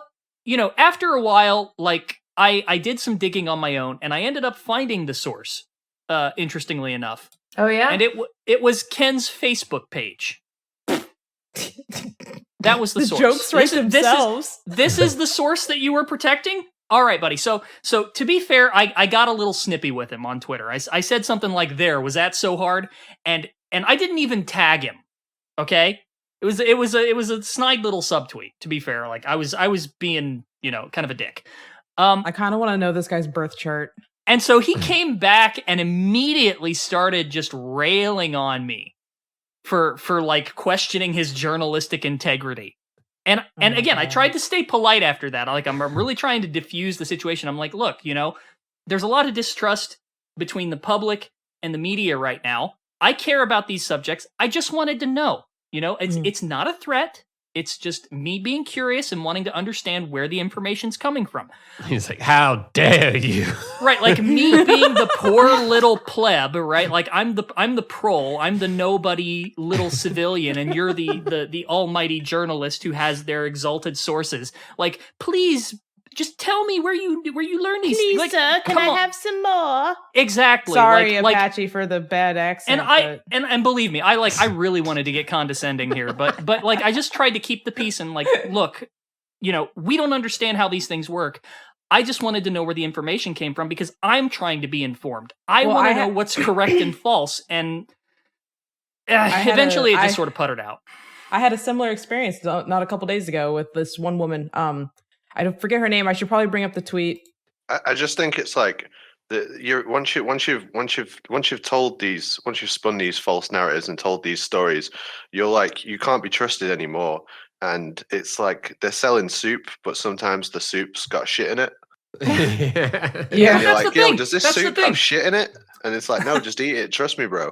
after a while, like, I did some digging on my own, and I ended up finding the source, interestingly enough.
Oh, yeah?
And it was Ken's Facebook page. That was the source.
Jokes write themselves.
This is the source that you were protecting? All right, buddy. So to be fair, I got a little snippy with him on Twitter. I said something like, was that so hard? And I didn't even tag him. Okay? It was a snide little subtweet, to be fair. Like, I was being, kind of a dick.
I kind of want to know this guy's birth chart.
And so he came back and immediately started just railing on me for like questioning his journalistic integrity. And again, I tried to stay polite after that. I'm really trying to diffuse the situation. I'm like, look, there's a lot of distrust between the public and the media right now. I care about these subjects. I just wanted to know, it's not a threat. It's just me being curious and wanting to understand where the information's coming from.
He's like, how dare you?
Right, like me being the poor little pleb, right? Like I'm the prole, I'm the nobody little civilian, and you're the almighty journalist who has their exalted sources. Like, please just tell me where you learn these.
Please,
like,
sir, can I have some more?
Exactly.
Sorry, Apache, for the bad accent.
And believe me, I really wanted to get condescending here, but like I just tried to keep the peace and like, look, we don't understand how these things work. I just wanted to know where the information came from because I'm trying to be informed. I want to know what's correct and false, and eventually it just sort of puttered out.
I had a similar experience not a couple days ago with this one woman. I don't forget her name. I should probably bring up the tweet.
I just think it's like once you've spun these false narratives and told these stories, you're like, you can't be trusted anymore. And it's like they're selling soup, but sometimes the soup's got shit in it.
Yeah.
You're like, yo, does this soup have shit in it? And it's like, no, just eat it. Trust me, bro.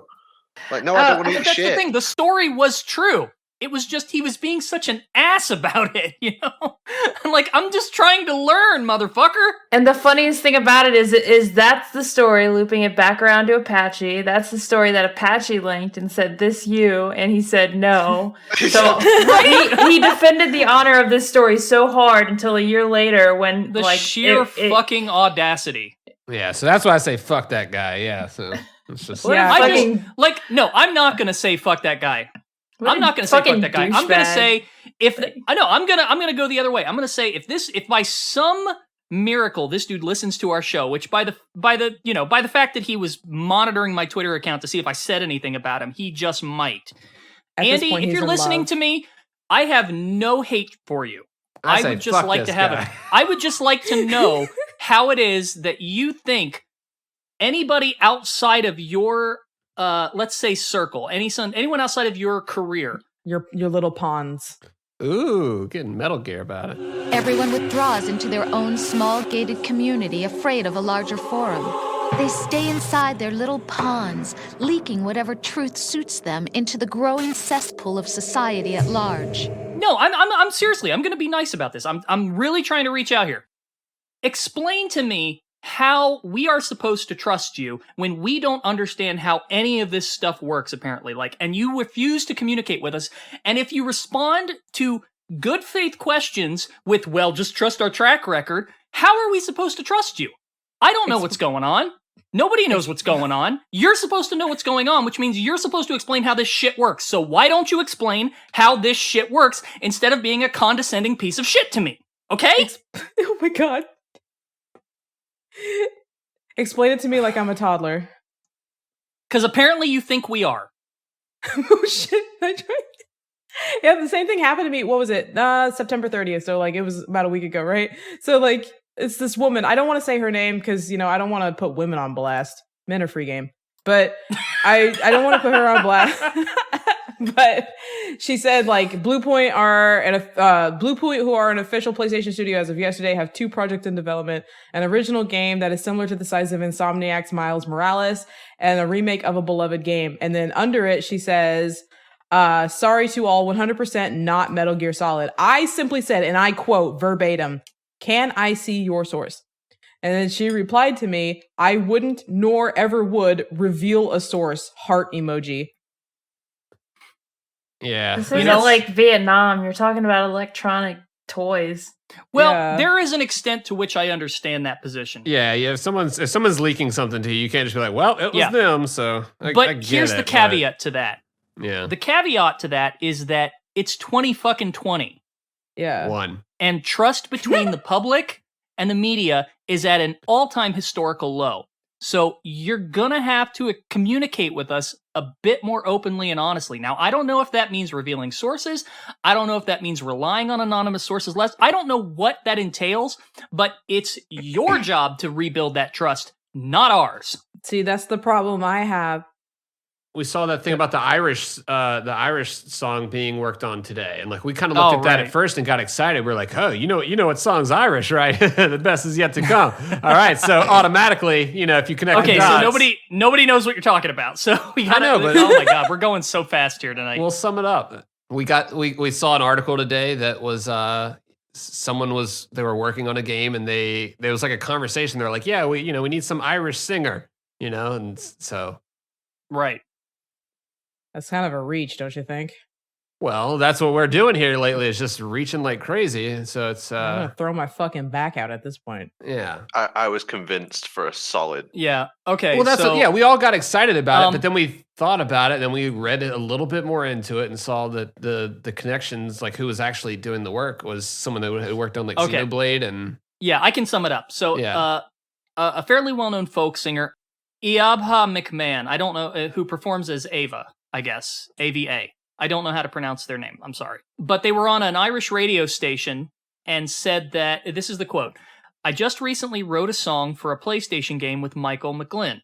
Like, no, I don't want to eat shit.
That's the thing. The story was true. It was just he was being such an ass about it, Like, I'm just trying to learn, motherfucker.
And the funniest thing about it is that's the story, looping it back around to Apache. That's the story that Apache linked and said, this you, and he said no. So he defended the honor of this story so hard until a year later when
the sheer fucking audacity.
Yeah, so that's why I say fuck that guy. Yeah, so it's just
I'm not gonna say fuck that guy. I'm not gonna say fuck that guy. I'm gonna say I'm gonna go the other way. I'm gonna say if by some miracle this dude listens to our show, which by the fact that he was monitoring my Twitter account to see if I said anything about him, he just might. Andy, if you're listening to me, I have no hate for you. I would just like to have I would just like to know how it is that you think anybody outside of your let's say circle, anyone outside of your career,
your little pawns.
Ooh, getting Metal Gear about it.
Everyone withdraws into their own small gated community, afraid of a larger forum. They stay inside their little ponds, leaking whatever truth suits them into the growing cesspool of society at large.
No, I'm seriously, I'm going to be nice about this. I'm really trying to reach out here. Explain to me how we are supposed to trust you when we don't understand how any of this stuff works, apparently. And you refuse to communicate with us. And if you respond to good faith questions with, well, just trust our track record, how are we supposed to trust you? I don't know what's going on. Nobody knows what's going on. You're supposed to know what's going on, which means you're supposed to explain how this shit works. So why don't you explain how this shit works instead of being a condescending piece of shit to me? Okay?
Oh my god. Explain it to me like I'm a toddler.
Because apparently you think we are.
Oh shit. Yeah, the same thing happened to me. What was it? September 30th. So it was about a week ago, right? So it's this woman. I don't want to say her name because, I don't want to put women on blast. Men are free game. But I don't want to put her on blast. But she said Bluepoint, who are an official PlayStation studio as of yesterday, have 2 projects in development: an original game that is similar to the size of Insomniac's Miles Morales, and a remake of a beloved game. And then under it, she says, sorry to all, 100% not Metal Gear Solid. I simply said, and I quote verbatim, "Can I see your source?" And then she replied to me, "I wouldn't nor ever would reveal a source, heart emoji."
Yeah.
This isn't like Vietnam. You're talking about electronic toys.
Well, there is an extent to which I understand that position.
Yeah. If someone's leaking something to you, you can't just be like, well, it was them, so I get
here's the caveat to that.
Yeah.
The caveat to that is that it's 2020.
Yeah.
1.
And trust between the public and the media is at an all-time historical low. So you're gonna have to communicate with us a bit more openly and honestly. Now, I don't know if that means revealing sources. I don't know if that means relying on anonymous sources less. I don't know what that entails, but it's your job to rebuild that trust, not ours.
See, that's the problem I have.
We saw that thing about the Irish song being worked on today, and we kind of looked at that at first and got excited. We're like, "Oh, you know what song's Irish, right? The best is yet to come." All right, so automatically, if you connect the dots,
so nobody knows what you're talking about. So we gotta, oh my god, we're going so fast here tonight.
We'll sum it up. We saw an article today that was they were working on a game, and there was a conversation. They're like, "Yeah, we need some Irish singer," and so
right.
That's kind of a reach, don't you think?
Well, that's what we're doing here lately. Is just reaching like crazy. So it's
I'm gonna throw my fucking back out at this point.
Yeah,
I was convinced for a solid.
Yeah. Okay.
Well, that's we all got excited about it, but then we thought about it, and then we read a little bit more into it, and saw that the connections, who was actually doing the work, was someone that had worked on Xenoblade, and
yeah, I can sum it up. So, a fairly well-known folk singer, Iabha McMahon. I don't know who performs as Ava. I guess AVA. I don't know how to pronounce their name. I'm sorry. But they were on an Irish radio station and said that, this is the quote, "I just recently wrote a song for a PlayStation game with Michael McGlynn.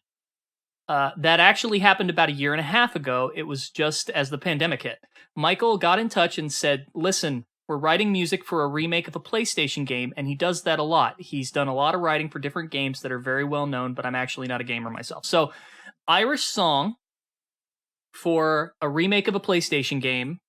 That actually happened about 1.5 years ago. It was just as the pandemic hit. Michael got in touch and said, listen, we're writing music for a remake of a PlayStation game, and he does that a lot. He's done a lot of writing for different games that are very well known, but I'm actually not a gamer myself." So, Irish song for a remake of a PlayStation game.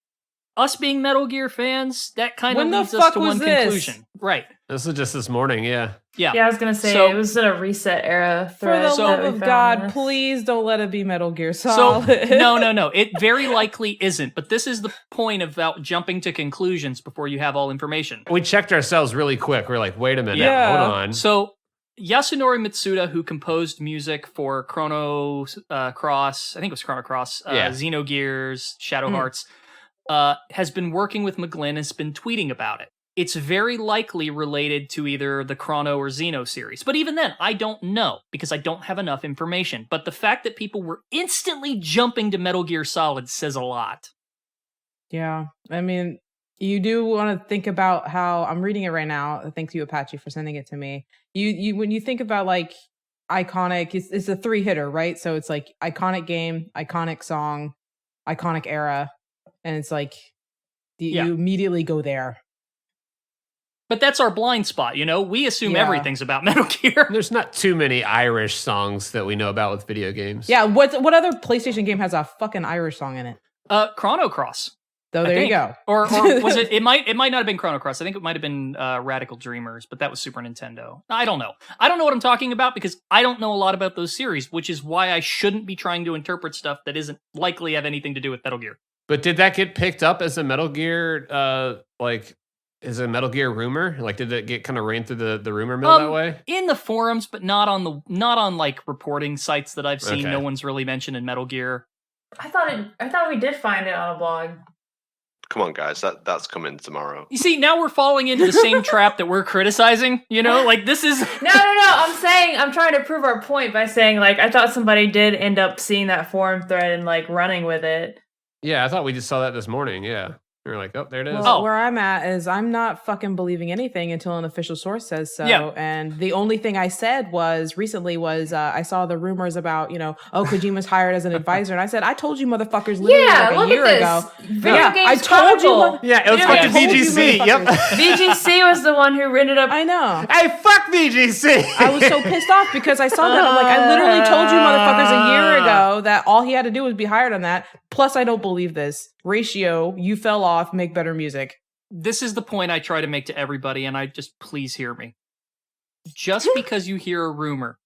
Us being Metal Gear fans, that kind of leads us to one conclusion. Right.
This was just this morning, yeah.
Yeah.
Yeah, I was going to say, it was in a reset era thread.
For the love of God, please don't let it be Metal Gear Solid.
So, no. It very likely isn't, but this is the point about jumping to conclusions before you have all information.
We checked ourselves really quick. We're like, wait a minute, hold on.
So, Yasunori Mitsuda, who composed music for Chrono Cross, I think it was Chrono Cross, Xenogears, Shadow Hearts, has been working with McGlynn, has been tweeting about it. It's very likely related to either the Chrono or Xeno series. But even then, I don't know, because I don't have enough information. But the fact that people were instantly jumping to Metal Gear Solid says a lot.
Yeah, I mean, you do want to think about how, I'm reading it right now, thank you Apache for sending it to me. You when you think about like iconic, it's a 3-hitter, right? So it's like iconic game, iconic song, iconic era, and it's like you immediately go there.
But that's our blind spot, you know? We assume everything's about Metal Gear.
There's not too many Irish songs that we know about with video games.
Yeah, what other PlayStation game has a fucking Irish song in it?
Chrono Cross.
So there you go.
Or was it? It might not have been Chrono Cross. I think it might have been Radical Dreamers, but that was Super Nintendo. I don't know. I don't know what I'm talking about because I don't know a lot about those series, which is why I shouldn't be trying to interpret stuff that isn't likely have anything to do with Metal Gear.
But did that get picked up as a Metal Gear, is a Metal Gear rumor? Like, did it get kind of ran through the rumor mill that way?
In the forums, but not on like reporting sites that I've seen.
Okay.
No one's really mentioned in Metal Gear.
I thought we did find it on a blog.
Come on, guys, that's coming tomorrow.
You see, now we're falling into the same trap that we're criticizing. You know, like this is
No. I'm trying to prove our point by saying like I thought somebody did end up seeing that forum thread and like running with it.
Yeah, I thought we just saw that this morning. Yeah. We were like, oh, there it is.
Well, where I'm at is I'm not fucking believing anything until an official source says so.
Yeah.
And the only thing I said recently was I saw the rumors about, Kojima's hired as an advisor. And I said, I told you motherfuckers literally like a year ago.
Video Games
I told you.
Yeah, it was fucking VGC. Yep.
VGC was the one who ended up.
I know.
Hey, fuck VGC.
I was so pissed off because I saw that. I'm like, I literally told you motherfuckers a year ago that all he had to do was be hired on that. Plus, I don't believe this. Ratio, you fell off, make better music.
This is the point I try to make to everybody, and I just please hear me. Just because you hear a rumor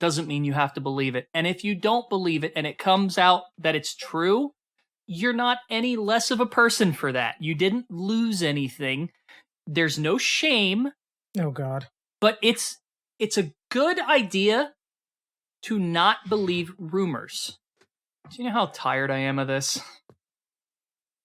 doesn't mean you have to believe it. And if you don't believe it and it comes out that it's true, you're not any less of a person for that. You didn't lose anything. There's no shame.
Oh, God.
But it's a good idea to not believe rumors. Do you know how tired I am of this?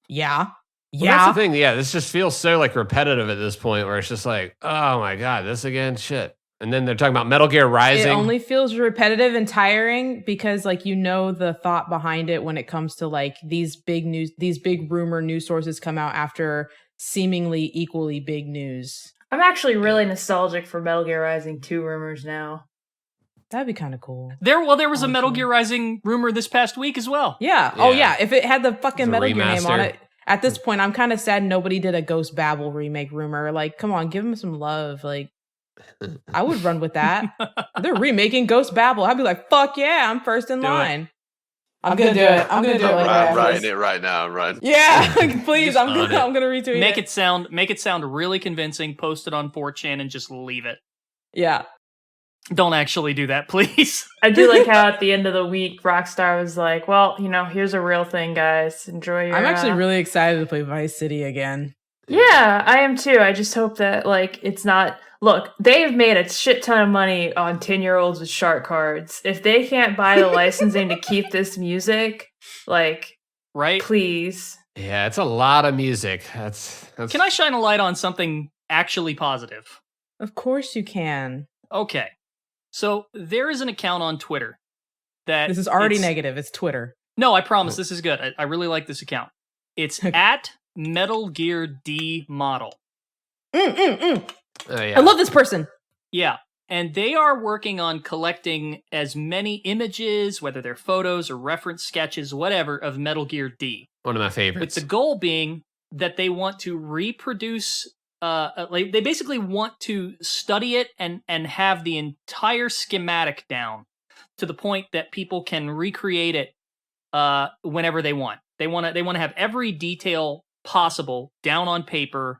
Yeah.
Well, that's the thing. Yeah, this just feels so like repetitive at this point where it's just like, oh my God, this again, shit. And then they're talking about Metal Gear Rising.
It only feels repetitive and tiring because the thought behind it when it comes to like these big rumor news sources come out after seemingly equally big news.
I'm actually really nostalgic for Metal Gear Rising 2 rumors now.
That'd be kind of cool.
There was a Metal Gear Rising rumor this past week as well.
Yeah. Oh, yeah. If it had the fucking Metal Gear name on
remaster.
it, at this point, I'm kind of sad nobody did a Ghost Babel remake rumor. Like, come on, give them some love. Like, I would run with that. They're remaking Ghost Babel. I'd be like, fuck yeah, I'm first in line. I'm gonna do it. I'm gonna do it.
I'm writing it right now. I'm writing.
Yeah, please. I'm gonna retweet it.
Make it sound really convincing. Post it on 4chan and just leave it.
Yeah.
Don't actually do that, please.
I do like how at the end of the week, Rockstar was like, well, here's a real thing, guys. Enjoy your...
I'm actually really excited to play Vice City again.
Yeah, I am too. I just hope that, like, it's not... Look, they've made a shit ton of money on 10-year-olds with shark cards. If they can't buy the licensing to keep this music, like,
right?
Please.
Yeah, it's a lot of music. That's...
Can I shine a light on something actually positive?
Of course you can.
Okay. So there is an account on Twitter that...
This is already negative. It's Twitter.
No, I promise. This is good. I really like this account. It's at Metal Gear D Model.
Yeah.
I
love this person.
Yeah. And they are working on collecting as many images, whether they're photos or reference sketches, whatever, of Metal Gear D.
One of my favorites.
With the goal being that they want to reproduce... they basically want to study it and have the entire schematic down to the point that people can recreate it whenever they want. They want to have every detail possible down on paper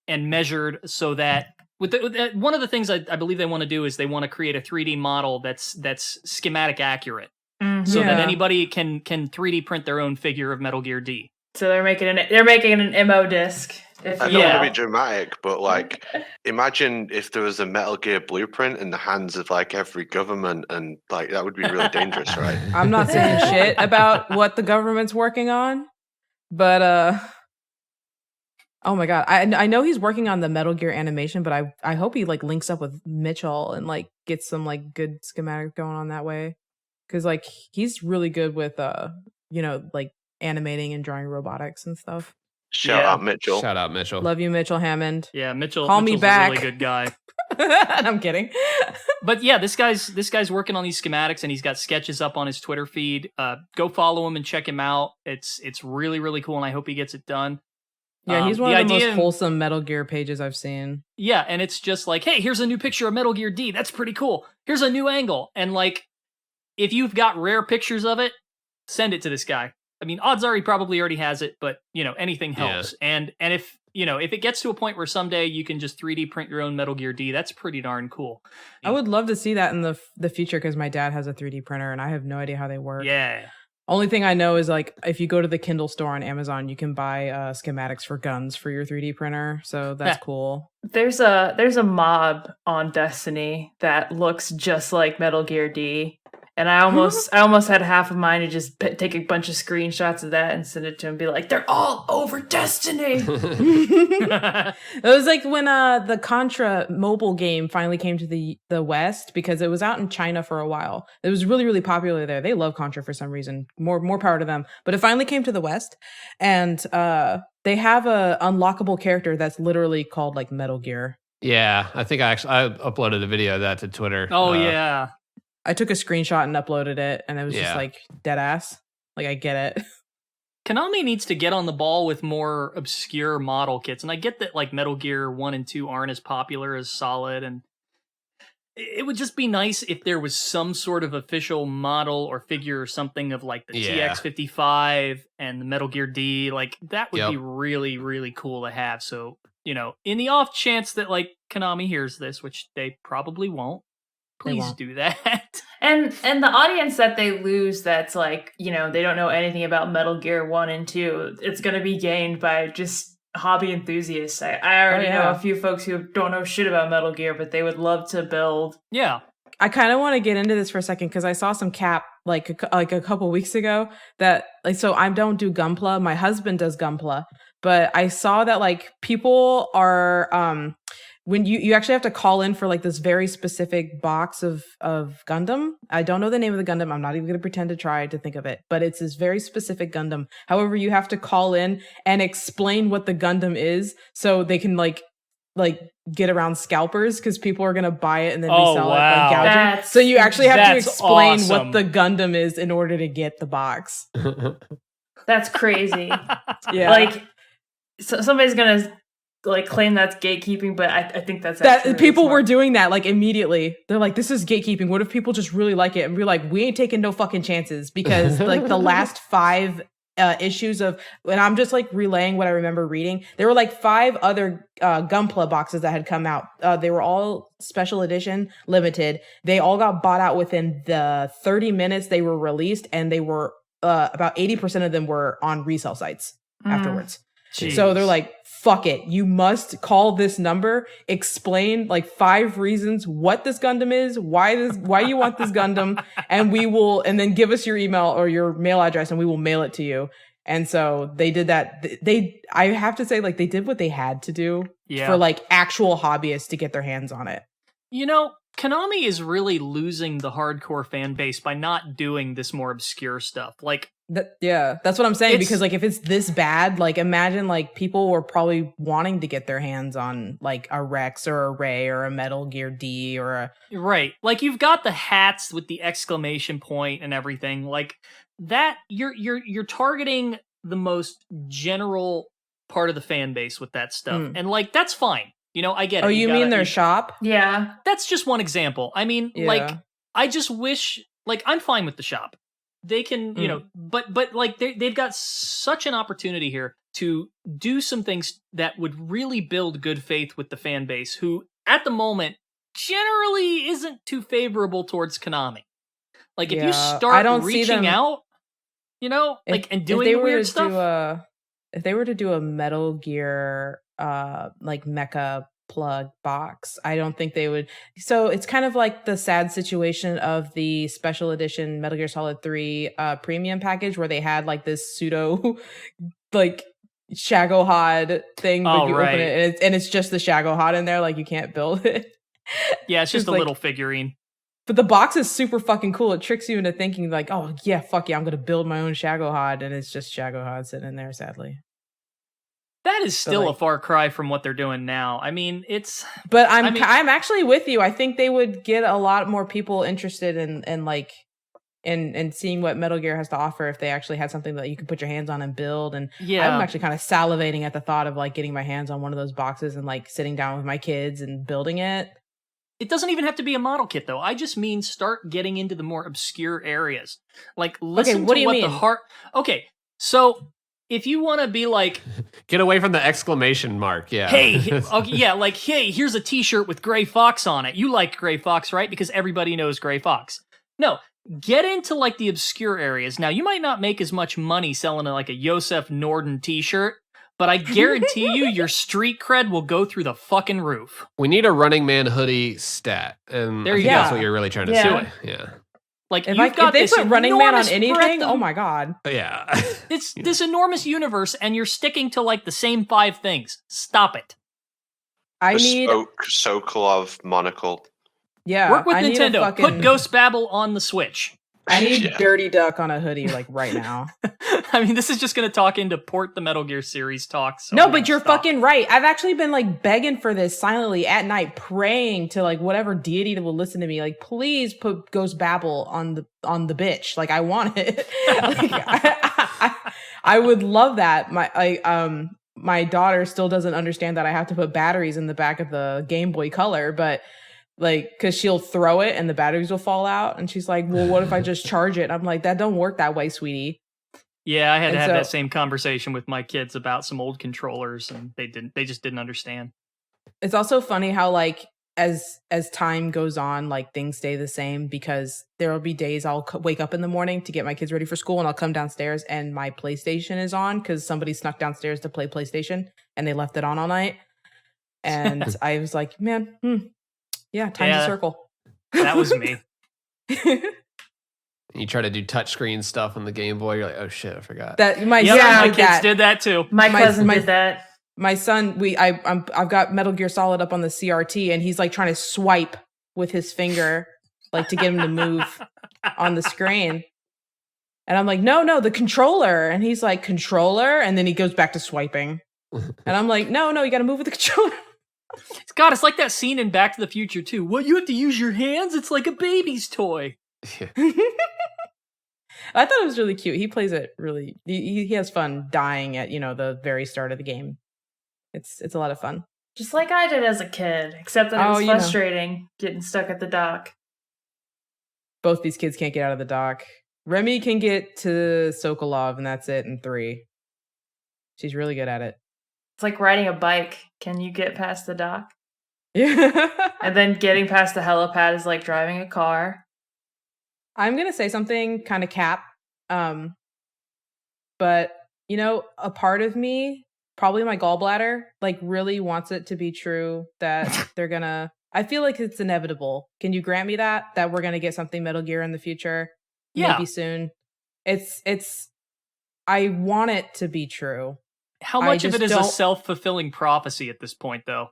and measured so that one of the things I believe they want to do is they want to create a 3D model that's schematic accurate so that anybody can 3D print their own figure of Metal Gear D.
So they're making an MO disc.
I don't want to be dramatic, but like, imagine if there was a Metal Gear blueprint in the hands of like every government, and like that would be really dangerous, right?
I'm not saying shit about what the government's working on, but oh my god, I know he's working on the Metal Gear animation, but I hope he like links up with Mitchell and like gets some like good schematics going on that way, because like he's really good with like animating and drawing robotics and stuff.
Shout out Mitchell.
Shout out Mitchell.
Love you, Mitchell Hammond.
Yeah, Mitchell's
me back.
a really good guy.
I'm kidding.
But yeah, this guy's working on these schematics, and he's got sketches up on his Twitter feed. Go follow him and check him out. It's really, really cool, and I hope he gets it done.
Yeah, he's one of the most wholesome Metal Gear pages I've seen.
Yeah, and it's just like, hey, here's a new picture of Metal Gear D. That's pretty cool. Here's a new angle. And like, if you've got rare pictures of it, send it to this guy. I mean, odds are he probably already has it, but anything helps. Yeah. And if it gets to a point where someday you can just 3D print your own Metal Gear D, that's pretty darn cool.
I would love to see that in the future, because my dad has a 3D printer and I have no idea how they work.
Yeah.
Only thing I know is like if you go to the Kindle store on Amazon, you can buy schematics for guns for your 3D printer. So that's cool.
There's a mob on Destiny that looks just like Metal Gear D. And I almost had half of mine to just take a bunch of screenshots of that and send it to him and be like, they're all over Destiny.
It was like when the Contra mobile game finally came to the West, because it was out in China for a while. It was really, really popular there. They love Contra for some reason. More power to them. But it finally came to the West, and they have a unlockable character that's literally called like Metal Gear.
Yeah, I think I uploaded a video of that to Twitter.
Oh yeah.
I took a screenshot and uploaded it, and it was just like dead ass. Like, I get it.
Konami needs to get on the ball with more obscure model kits, and I get that like Metal Gear 1 and 2 aren't as popular as Solid, and it would just be nice if there was some sort of official model or figure or something of like the TX-55 and the Metal Gear D. Like, that would be really, really cool to have. So, in the off chance that like Konami hears this, which they probably won't, please do that.
And the audience that they lose, that's like, they don't know anything about Metal Gear 1 and 2, it's going to be gained by just hobby enthusiasts. I already know a few folks who don't know shit about Metal Gear, but they would love to build.
Yeah.
I kind of want to get into this for a second, because I saw some cap like a couple weeks ago that like, so I don't do Gunpla. My husband does Gunpla, but I saw that like people are when you actually have to call in for like this very specific box of Gundam. I don't know the name of the Gundam. I'm not even going to pretend to try to think of it, but it's this very specific Gundam. However, you have to call in and explain what the Gundam is, so they can like get around scalpers, because people are going to buy it and then resell it, like gouge it. So you actually have to explain what the Gundam is in order to get the box.
That's crazy.
Yeah.
Like, so somebody's going to like claim that's gatekeeping, but I think that's
that people were doing that like immediately. They're like, this is gatekeeping. What if people just really like it? And we're like, we ain't taking no fucking chances, because like the last 5 issues of, and I'm just like relaying what I remember reading, there were like 5 other Gunpla boxes that had come out. They were all special edition, limited. They all got bought out within the 30 minutes they were released, and they were about 80% of them were on resale sites afterwards.
Jeez.
So they're like, fuck it. You must call this number, explain like 5 reasons what this Gundam is, why you want this Gundam, and then give us your email or your mail address, and we will mail it to you. And so they did that. I have to say, like, they did what they had to do for like actual hobbyists to get their hands on it.
Konami is really losing the hardcore fan base by not doing this more obscure stuff. Like,
that's what I'm saying, because like if it's this bad, like imagine like people were probably wanting to get their hands on like a Rex or a Ray or a Metal Gear D or a
right. Like, you've got the hats with the exclamation point and everything like that. You're targeting the most general part of the fan base with that stuff, and like that's fine. I get it.
Oh, you mean their shop?
Yeah.
That's just one example. I mean, like, I just wish, like, I'm fine with the shop. They can, but like, they've got such an opportunity here to do some things that would really build good faith with the fan base, who, at the moment, generally isn't too favorable towards Konami. Like, if you start reaching out, and doing weird stuff.
if they were to do a Metal Gear like mecha plug box, I don't think they would. So it's kind of like the sad situation of the special edition Metal Gear Solid 3 premium package, where they had like this pseudo like Shagohod thing, but you open it and it's just the Shagohod in there, like you can't build it.
Yeah, it's just a little figurine.
But the box is super fucking cool. It tricks you into thinking like, oh yeah, fuck yeah, I'm gonna build my own Shagohod, and it's just Shagohod sitting in there, sadly.
That is still a far cry from what they're doing now. I mean, it's.
But I'm actually with you. I think they would get a lot more people interested in seeing what Metal Gear has to offer if they actually had something that you could put your hands on and build. And I'm actually kind of salivating at the thought of like getting my hands on one of those boxes and like sitting down with my kids and building it.
It doesn't even have to be a model kit, though. I just mean start getting into the more obscure areas. Like, listen to what the heart. Okay, so if you want to be like,
get away from the exclamation mark. Yeah.
Hey, okay, yeah, like, hey, here's a T-shirt with Gray Fox on it. You like Gray Fox, right? Because everybody knows Gray Fox. No, get into like the obscure areas. Now, you might not make as much money selling like a Joseph Norden T-shirt, but I guarantee you, your street cred will go through the fucking roof.
We need a Running Man hoodie stat, and
there you
go.
That's
what you're really trying to say. Yeah.
Like
if they put Running Man on anything, oh my god.
Yeah.
It's this enormous universe, and you're sticking to like the same 5 things. Stop it.
I need
Sokolov monocle.
Yeah.
Work with Nintendo. Put Ghost Babel on the Switch.
I need Dirty Duck on a hoodie like right now.
I mean, this is just going to talk into port the Metal Gear series talks. So
no, but you're fucking right. I've actually been like begging for this silently at night, praying to like whatever deity that will listen to me. Like, please put Ghost Babel on the bitch. Like, I want it. Like, I would love that. My daughter still doesn't understand that I have to put batteries in the back of the Game Boy Color, but like, cause she'll throw it and the batteries will fall out. And she's like, well, what if I just charge it? I'm like, that don't work that way, sweetie.
Yeah, I had to have that same conversation with my kids about some old controllers, and they just didn't understand.
It's also funny how like, as time goes on, like things stay the same, because there will be days I'll wake up in the morning to get my kids ready for school, and I'll come downstairs and my PlayStation is on because somebody snuck downstairs to play PlayStation and they left it on all night. And I was like, man, yeah, time's a circle.
That was me.
You try to do touchscreen stuff on the Game Boy, you're like, oh shit, I forgot.
That my
kids did that too.
My cousin did that.
My son, I've got Metal Gear Solid up on the CRT, and he's like trying to swipe with his finger, like to get him to move on the screen. And I'm like, no, the controller. And he's like, controller? And then he goes back to swiping. And I'm like, no, you got to move with the controller.
God, it's like that scene in Back to the Future too. What, you have to use your hands? It's like a baby's toy.
I thought it was really cute. He plays it really. He has fun dying at the very start of the game. It's a lot of fun.
Just like I did as a kid, except that it was frustrating getting stuck at the dock.
Both these kids can't get out of the dock. Remy can get to Sokolov, and that's it in 3. She's really good at it.
It's like riding a bike. Can you get past the dock?
Yeah.
And then getting past the helipad is like driving a car.
I'm going to say something kind of cap. But, a part of me, probably my gallbladder, like really wants it to be true that they're going to... I feel like it's inevitable. Can you grant me that we're going to get something Metal Gear in the future?
Yeah.
Maybe soon. It's... I want it to be true.
How much of it is a self-fulfilling prophecy at this point, though?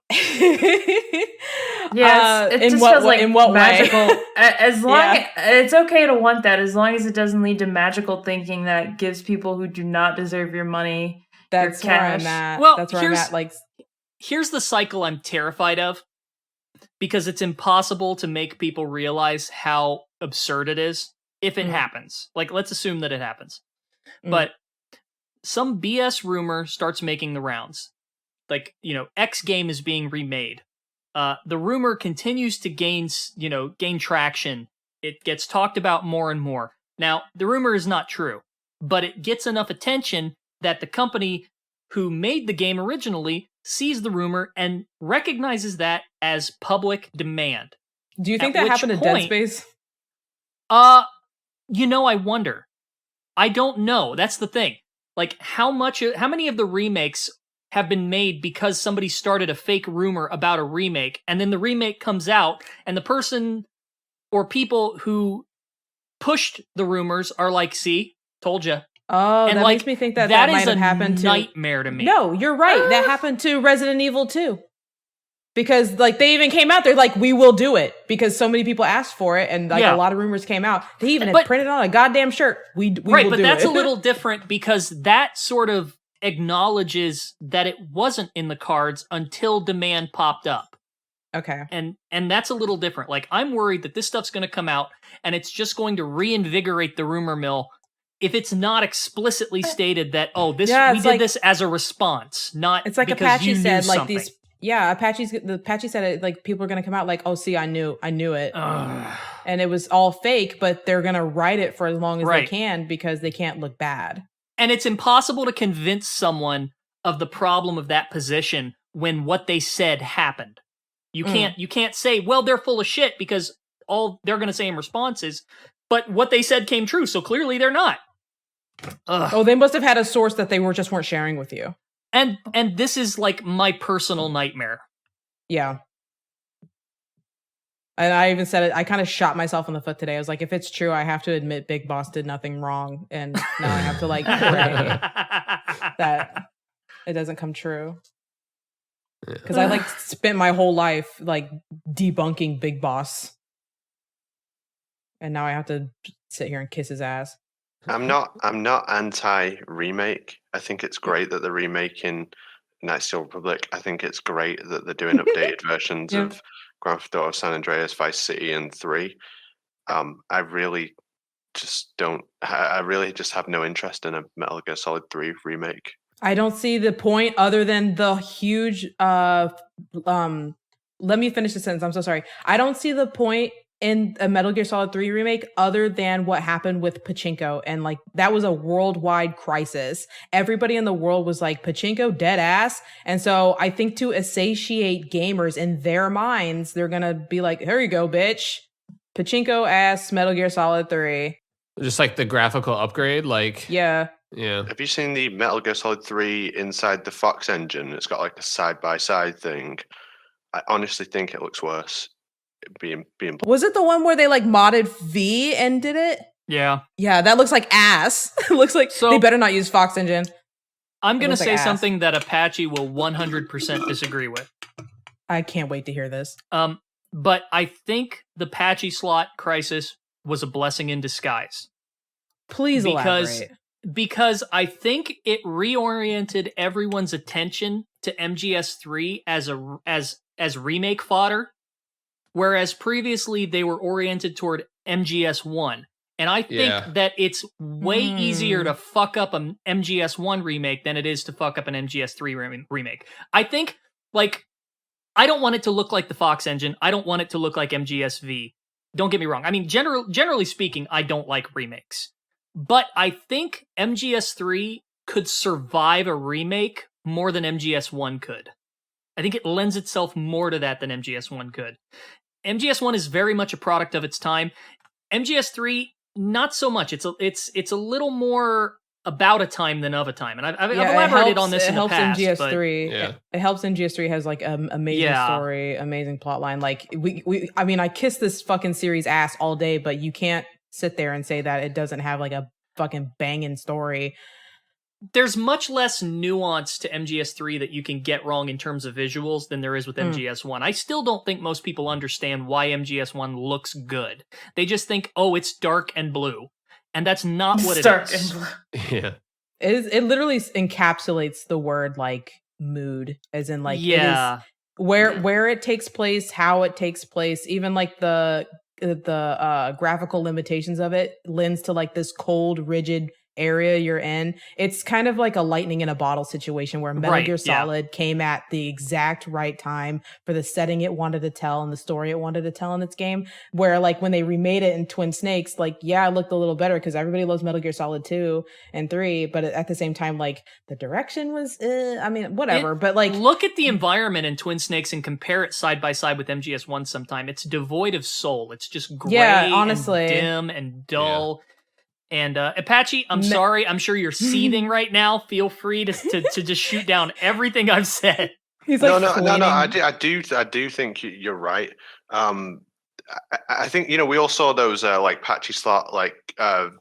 Yeah, it just feels like magical. As long it's okay to want that, as long as it doesn't lead to magical thinking that gives people who do not deserve your money.
That's
your cash.
Where I'm at.
Well,
that's where I'm at. Like,
here's the cycle I'm terrified of, because it's impossible to make people realize how absurd it is if it happens. Like, let's assume that it happens, but some BS rumor starts making the rounds. Like, X game is being remade. The rumor continues to gain traction. It gets talked about more and more. Now, the rumor is not true, but it gets enough attention that the company who made the game originally sees the rumor and recognizes that as public demand.
Do you think that happened to Dead Space?
I wonder. I don't know. That's the thing. Like, how many of the remakes have been made because somebody started a fake rumor about a remake, and then the remake comes out, and the person or people who pushed the rumors are like, see, told you.
Oh, and that makes me think that might have happened to...
That is a nightmare to me.
No, you're right. That happened to Resident Evil 2. Because, like, they even came out, they're like, we will do it. Because so many people asked for it, and, like, a lot of rumors came out. They even had printed on a goddamn shirt. We will do it.
Right, but that's a little different because that sort of acknowledges that it wasn't in the cards until demand popped up.
Okay.
And that's a little different. Like, I'm worried that this stuff's going to come out, and it's just going to reinvigorate the rumor mill if it's not explicitly stated that, we did this as a response, not
it's like
because
Apache
you knew
said, like
something.
these. Yeah, Apache said it, like, people are gonna come out like, oh, see, I knew it, and it was all fake, but they're gonna write it for as long as they can because they can't look bad.
And it's impossible to convince someone of the problem of that position when what they said happened. You can't say, well, they're full of shit because all they're gonna say in response is, but what they said came true, so clearly they're not.
Oh, they must have had a source that they weren't sharing with you.
And this is like my personal nightmare.
Yeah. And I even said it, I kind of shot myself in the foot today. I was like, if it's true, I have to admit Big Boss did nothing wrong. And now I have to like pray that it doesn't come true. Because I like spent my whole life like debunking Big Boss. And now I have to sit here and kiss his ass.
I'm not anti-remake. I think it's great that they're remaking Knights of the Old Republic. I think it's great that they're doing updated versions of Grand Theft Auto, San Andreas, Vice City, and 3. I really just have no interest in a Metal Gear Solid 3 remake.
I don't see the point other than the huge let me finish the sentence. I'm so sorry. I don't see the point in a Metal Gear Solid 3 remake other than what happened with pachinko, and like that was a worldwide crisis. Everybody in the world was like, pachinko dead ass. And so I think to satiate gamers in their minds, they're gonna be like, here you go, bitch, pachinko ass Metal Gear Solid 3.
Just like the graphical upgrade, like
yeah.
Have you seen the Metal Gear Solid 3 inside the Fox engine? It's got like a side-by-side thing. I honestly think it looks worse. Being
Was it the one where they like modded V and did it?
Yeah,
that looks like ass. It looks like they better not use Fox engine.
I'm gonna say something that Apache will 100% disagree with.
I can't wait to hear this.
But I think the Apache slot crisis was a blessing in disguise.
Please elaborate.
Because I think it reoriented everyone's attention to MGS3 as remake fodder. Whereas previously they were oriented toward MGS1. And I think that it's way easier to fuck up an MGS1 remake than it is to fuck up an MGS3 remake. I think, like, I don't want it to look like the Fox engine. I don't want it to look like MGSV. Don't get me wrong. I mean, generally speaking, I don't like remakes. But I think MGS3 could survive a remake more than MGS1 could. I think it lends itself more to that than MGS1 could. MGS1 is very much a product of its time. MGS3, not so much. It's a little more about a time than of a time. And I've elaborated on this in the past. It
helps MGS3 has like an amazing story, amazing plot line. Like I kiss this fucking series ass all day, but you can't sit there and say that it doesn't have like a fucking banging story.
There's much less nuance to MGS3 that you can get wrong in terms of visuals than there is with MGS1. I still don't think most people understand why MGS1 looks good. They just think, oh, it's dark and blue. And that's not what it
dark
is.
And blue.
Yeah.
It literally encapsulates the word like mood, as in like it is where it takes place, how it takes place, even like the graphical limitations of it lends to like this cold, rigid area you're in. It's kind of like a lightning in a bottle situation where Metal Gear Solid came at the exact right time for the setting it wanted to tell and the story it wanted to tell in its game, where like when they remade it in Twin Snakes, like it looked a little better because everybody loves Metal Gear Solid 2 and 3, but at the same time like the direction was whatever. But like
look at the environment in Twin Snakes and compare it side by side with MGS1 sometime. It's devoid of soul. It's just gray honestly. And dim and dull. And Apache, I'm sorry. I'm sure you're seething right now. Feel free to just shoot down everything I've said.
He's
no. I do think you're right. I think we all saw those like Patchy Slot like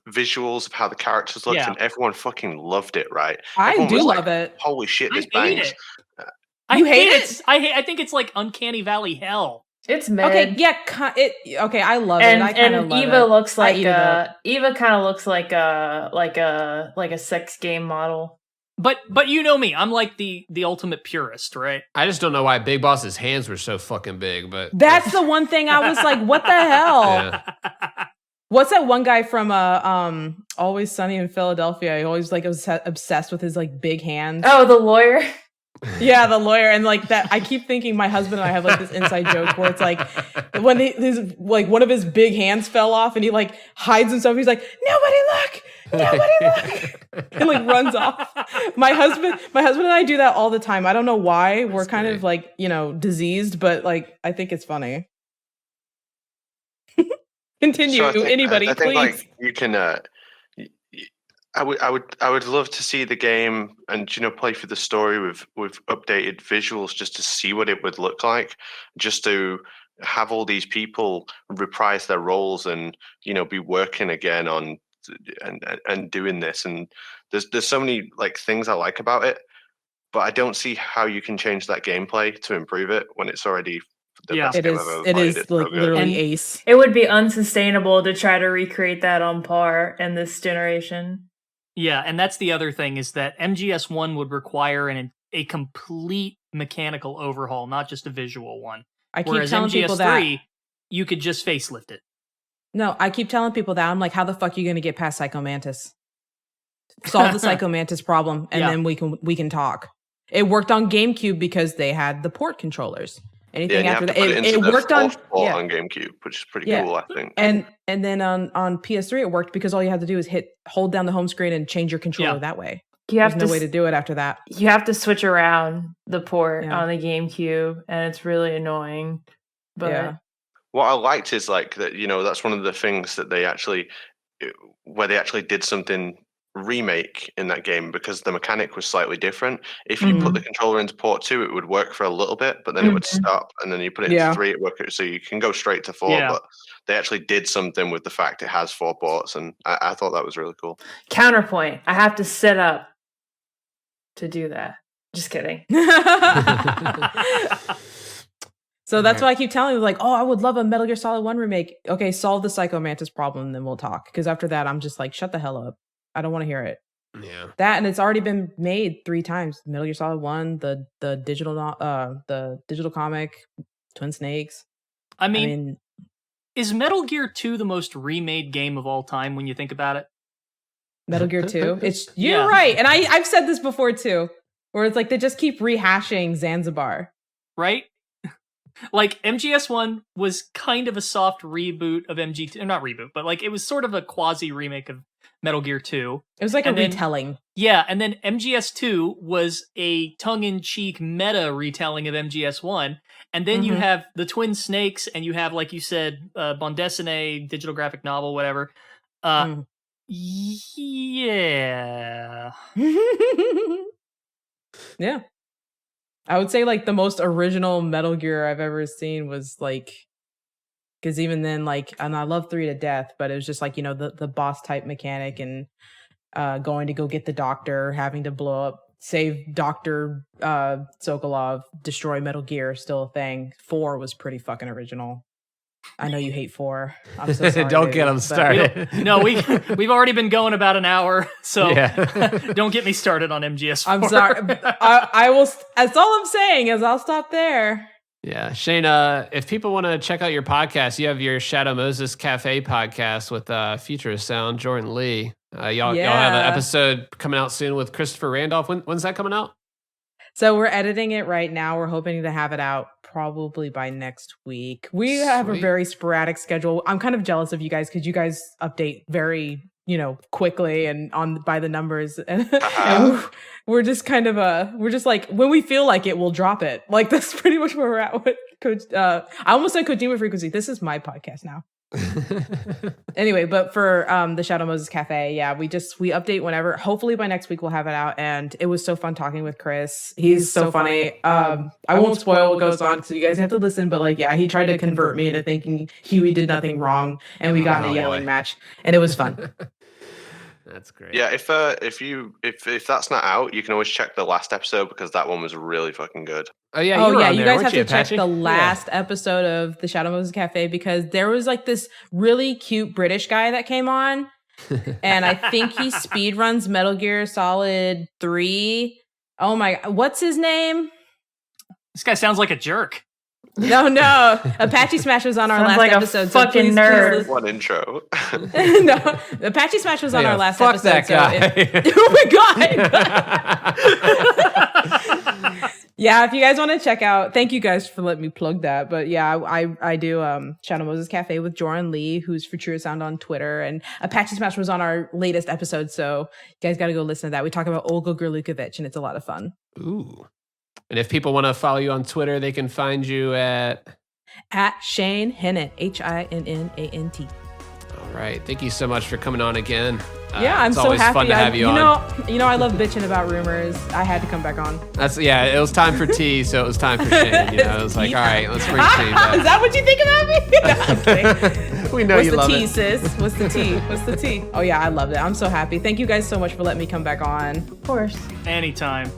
visuals of how the characters looked, and everyone fucking loved it, right?
I do love it.
Holy shit, this bangs.
You hate it? I think it's like Uncanny Valley hell.
It's mid.
Okay, yeah. Okay, I love it. I kind of love
Eva
it.
looks like Eva kind of looks like a sex game model.
But you know me, I'm like the ultimate purist, right?
I just don't know why Big Boss's hands were so fucking big, but
that's the one thing I was like, what the hell?
Yeah.
What's that one guy from Always Sunny in Philadelphia? He always like was obsessed with his like big hands.
Oh, the lawyer.
Yeah, the lawyer, and like that. I keep thinking my husband and I have like this inside joke where it's like when his like one of his big hands fell off, and he like hides himself. He's like, nobody look, and like runs off. My husband and I do that all the time. I don't know why. We're kind of like diseased, but like I think it's funny. Continue, anybody,
I think
please.
like you can. I would love to see the game and play through the story with updated visuals just to see what it would look like, just to have all these people reprise their roles and be working again on and doing this. And there's so many like things I like about it, but I don't see how you can change that gameplay to improve it when it's already the best game I've ever played.
It is like literally ace.
It would be unsustainable to try to recreate that on par in this generation.
Yeah, and that's the other thing is that MGS1 would require a complete mechanical overhaul, not just a visual one.
I keep
Whereas
telling
MGS3,
people that
you could just facelift it.
No, I keep telling people that. I'm like, how the fuck are you going to get past Psycho Mantis? Solve the Psycho Mantis problem, and then we can talk. It worked on GameCube because they had the port controllers. Anything after that, it worked on
GameCube, which is pretty cool, I think.
And then on PS3 it worked because all you had to do is hold down the home screen and change your controller that way. There's no way to do it after that.
You have to switch around the port on the GameCube, and it's really annoying. But
what I liked is like that. That's one of the things that they actually did something remake in that game because the mechanic was slightly different. If you put the controller into port 2, it would work for a little bit, but then it would stop, and then you put it into 3, it worked. So you can go straight to 4, but they actually did something with the fact it has 4 ports, and I thought that was really cool.
Counterpoint, I have to set up to do that. Just kidding.
So that's why I keep telling you, like, oh, I would love a Metal Gear Solid 1 remake. Okay, solve the Psycho Mantis problem, and then we'll talk. Because after that, I'm just like, shut the hell up. I don't want to hear it.
Yeah.
That, and it's already been made 3 times. Metal Gear Solid 1, the digital comic, Twin Snakes.
I mean, is Metal Gear 2 the most remade game of all time when you think about it?
Metal Gear 2? You're right. And I've said this before too, where it's like they just keep rehashing Zanzibar.
Right? Like MGS1 was kind of a soft reboot of MG2, not reboot, but like it was sort of a quasi remake of Metal Gear 2.
It was like a retelling.
Yeah, and then MGS2 was a tongue-in-cheek meta retelling of MGS1. And then you have the Twin Snakes, and you have, like you said, bande dessinée, digital graphic novel, whatever. Yeah.
Yeah. I would say like the most original Metal Gear I've ever seen was like, because even then, like, and I love 3 to death, but it was just like, the boss type mechanic and going to go get the doctor, having to blow up, save Dr. Sokolov, destroy Metal Gear, still a thing. 4 was pretty fucking original. I know you hate 4. I'm so sorry.
Don't get them started.
No, we've already been going about an hour, so don't get me started on MGS4.
I'm sorry. I will. That's all I'm saying is I'll stop there.
Yeah, Shaine, if people want to check out your podcast, you have your Shadow Moses Cafe podcast with Futurist Sound, Jordan Lee. Y'all have an episode coming out soon with Christopher Randolph. When's that coming out?
So we're editing it right now. We're hoping to have it out probably by next week. We have a very sporadic schedule. I'm kind of jealous of you guys because you guys update very, quickly and by the numbers. And we're just kind of we're just like, when we feel like it, we'll drop it. Like that's pretty much where we're at with Coach. I almost said Kojima Frequency. This is my podcast now. Anyway, but for the Shadow Moses Cafe, yeah, we update whenever. Hopefully by next week we'll have it out. And it was so fun talking with Chris. He's so funny. I won't spoil what goes on because you guys have to listen. But like, yeah, he tried to convert me into thinking Huey did nothing wrong, and we got in a yelling match, and it was fun.
That's great.
Yeah, if that's not out, you can always check the last episode because that one was really fucking good.
Oh yeah,
you guys have to check the last episode of the Shadow Moses Cafe because there was like this really cute British guy that came on, and I think he speedruns Metal Gear Solid 3. Oh my, what's his name?
This guy sounds like a jerk.
No, Apache Smash was on our last
like
episode.
A fucking nerd.
One intro.
No, Apache Smash was on our last
fuck
episode.
That guy.
Oh my god! Yeah, if you guys want to check out, thank you guys for letting me plug that. But yeah, I do Shadow Moses Cafe with Joran Lee, who's for True Sound on Twitter, and Apache Smash was on our latest episode, so you guys got to go listen to that. We talk about Olga Gerlukovic, and it's a lot of fun.
Ooh. And if people want to follow you on Twitter, they can find you at
Shaine Hinnant, HINNANT.
All right. Thank you so much for coming on again.
Yeah, I'm
it's
so
always
happy.
fun to have you on.
You know, I love bitching about rumors. I had to come back on.
It was time for tea, so it was time for Shaine. You know, it was like, all right, let's bring Shaine back.
Is that what you think about me?
We know you love it.
What's the tea, sis? What's the tea? What's the tea? Oh yeah, I loved it. I'm so happy. Thank you guys so much for letting me come back on.
Of course.
Anytime.